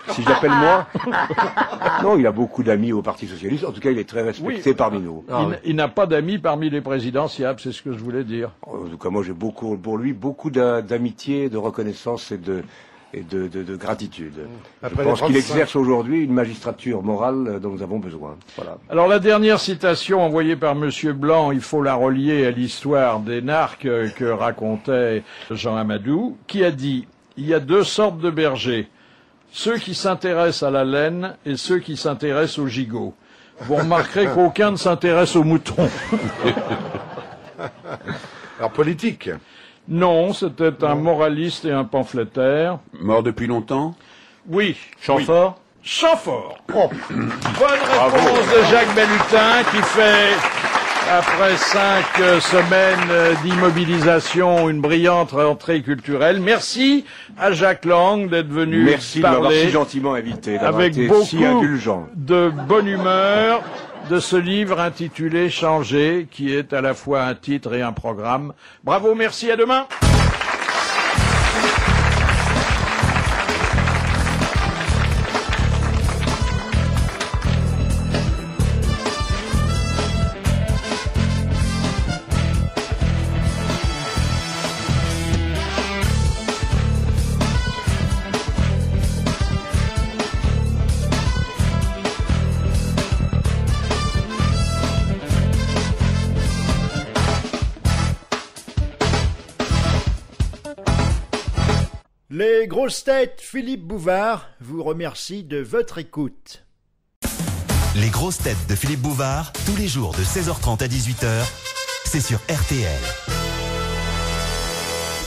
Si je l'appelle moi? Non, il a beaucoup d'amis au Parti Socialiste. En tout cas, il est très respecté parmi nous. Il n'a pas d'amis parmi les présidentiables, c'est ce que je voulais dire. En tout cas, moi, j'ai beaucoup, pour lui, beaucoup d'amitié, de reconnaissance et de gratitude. Je pense qu'il exerce aujourd'hui une magistrature morale dont nous avons besoin. Voilà. Alors la dernière citation envoyée par Monsieur Blanc, il faut la relier à l'histoire des narcs que racontait Jean Amadou, qui a dit « Il y a deux sortes de bergers, ceux qui s'intéressent à la laine et ceux qui s'intéressent au gigot. Vous remarquerez qu'aucun ne s'intéresse aux moutons. » Alors politique. Non, c'était un moraliste et un pamphlétaire. Mort depuis longtemps? Oui. Chamfort? Chamfort. Oh. Bonne réponse de Jacques Bellutin qui fait, après 5 semaines d'immobilisation, une brillante rentrée culturelle. Merci à Jacques Lang d'être venu Merci de m'avoir parler si gentiment invité, avec été beaucoup si indulgent. de bonne humeur de ce livre intitulé Changer, qui est à la fois un titre et un programme. Bravo, merci, à demain. grosses têtes Philippe Bouvard vous remercie de votre écoute. Les grosses têtes de Philippe Bouvard, tous les jours de 16h30 à 18h, c'est sur RTL.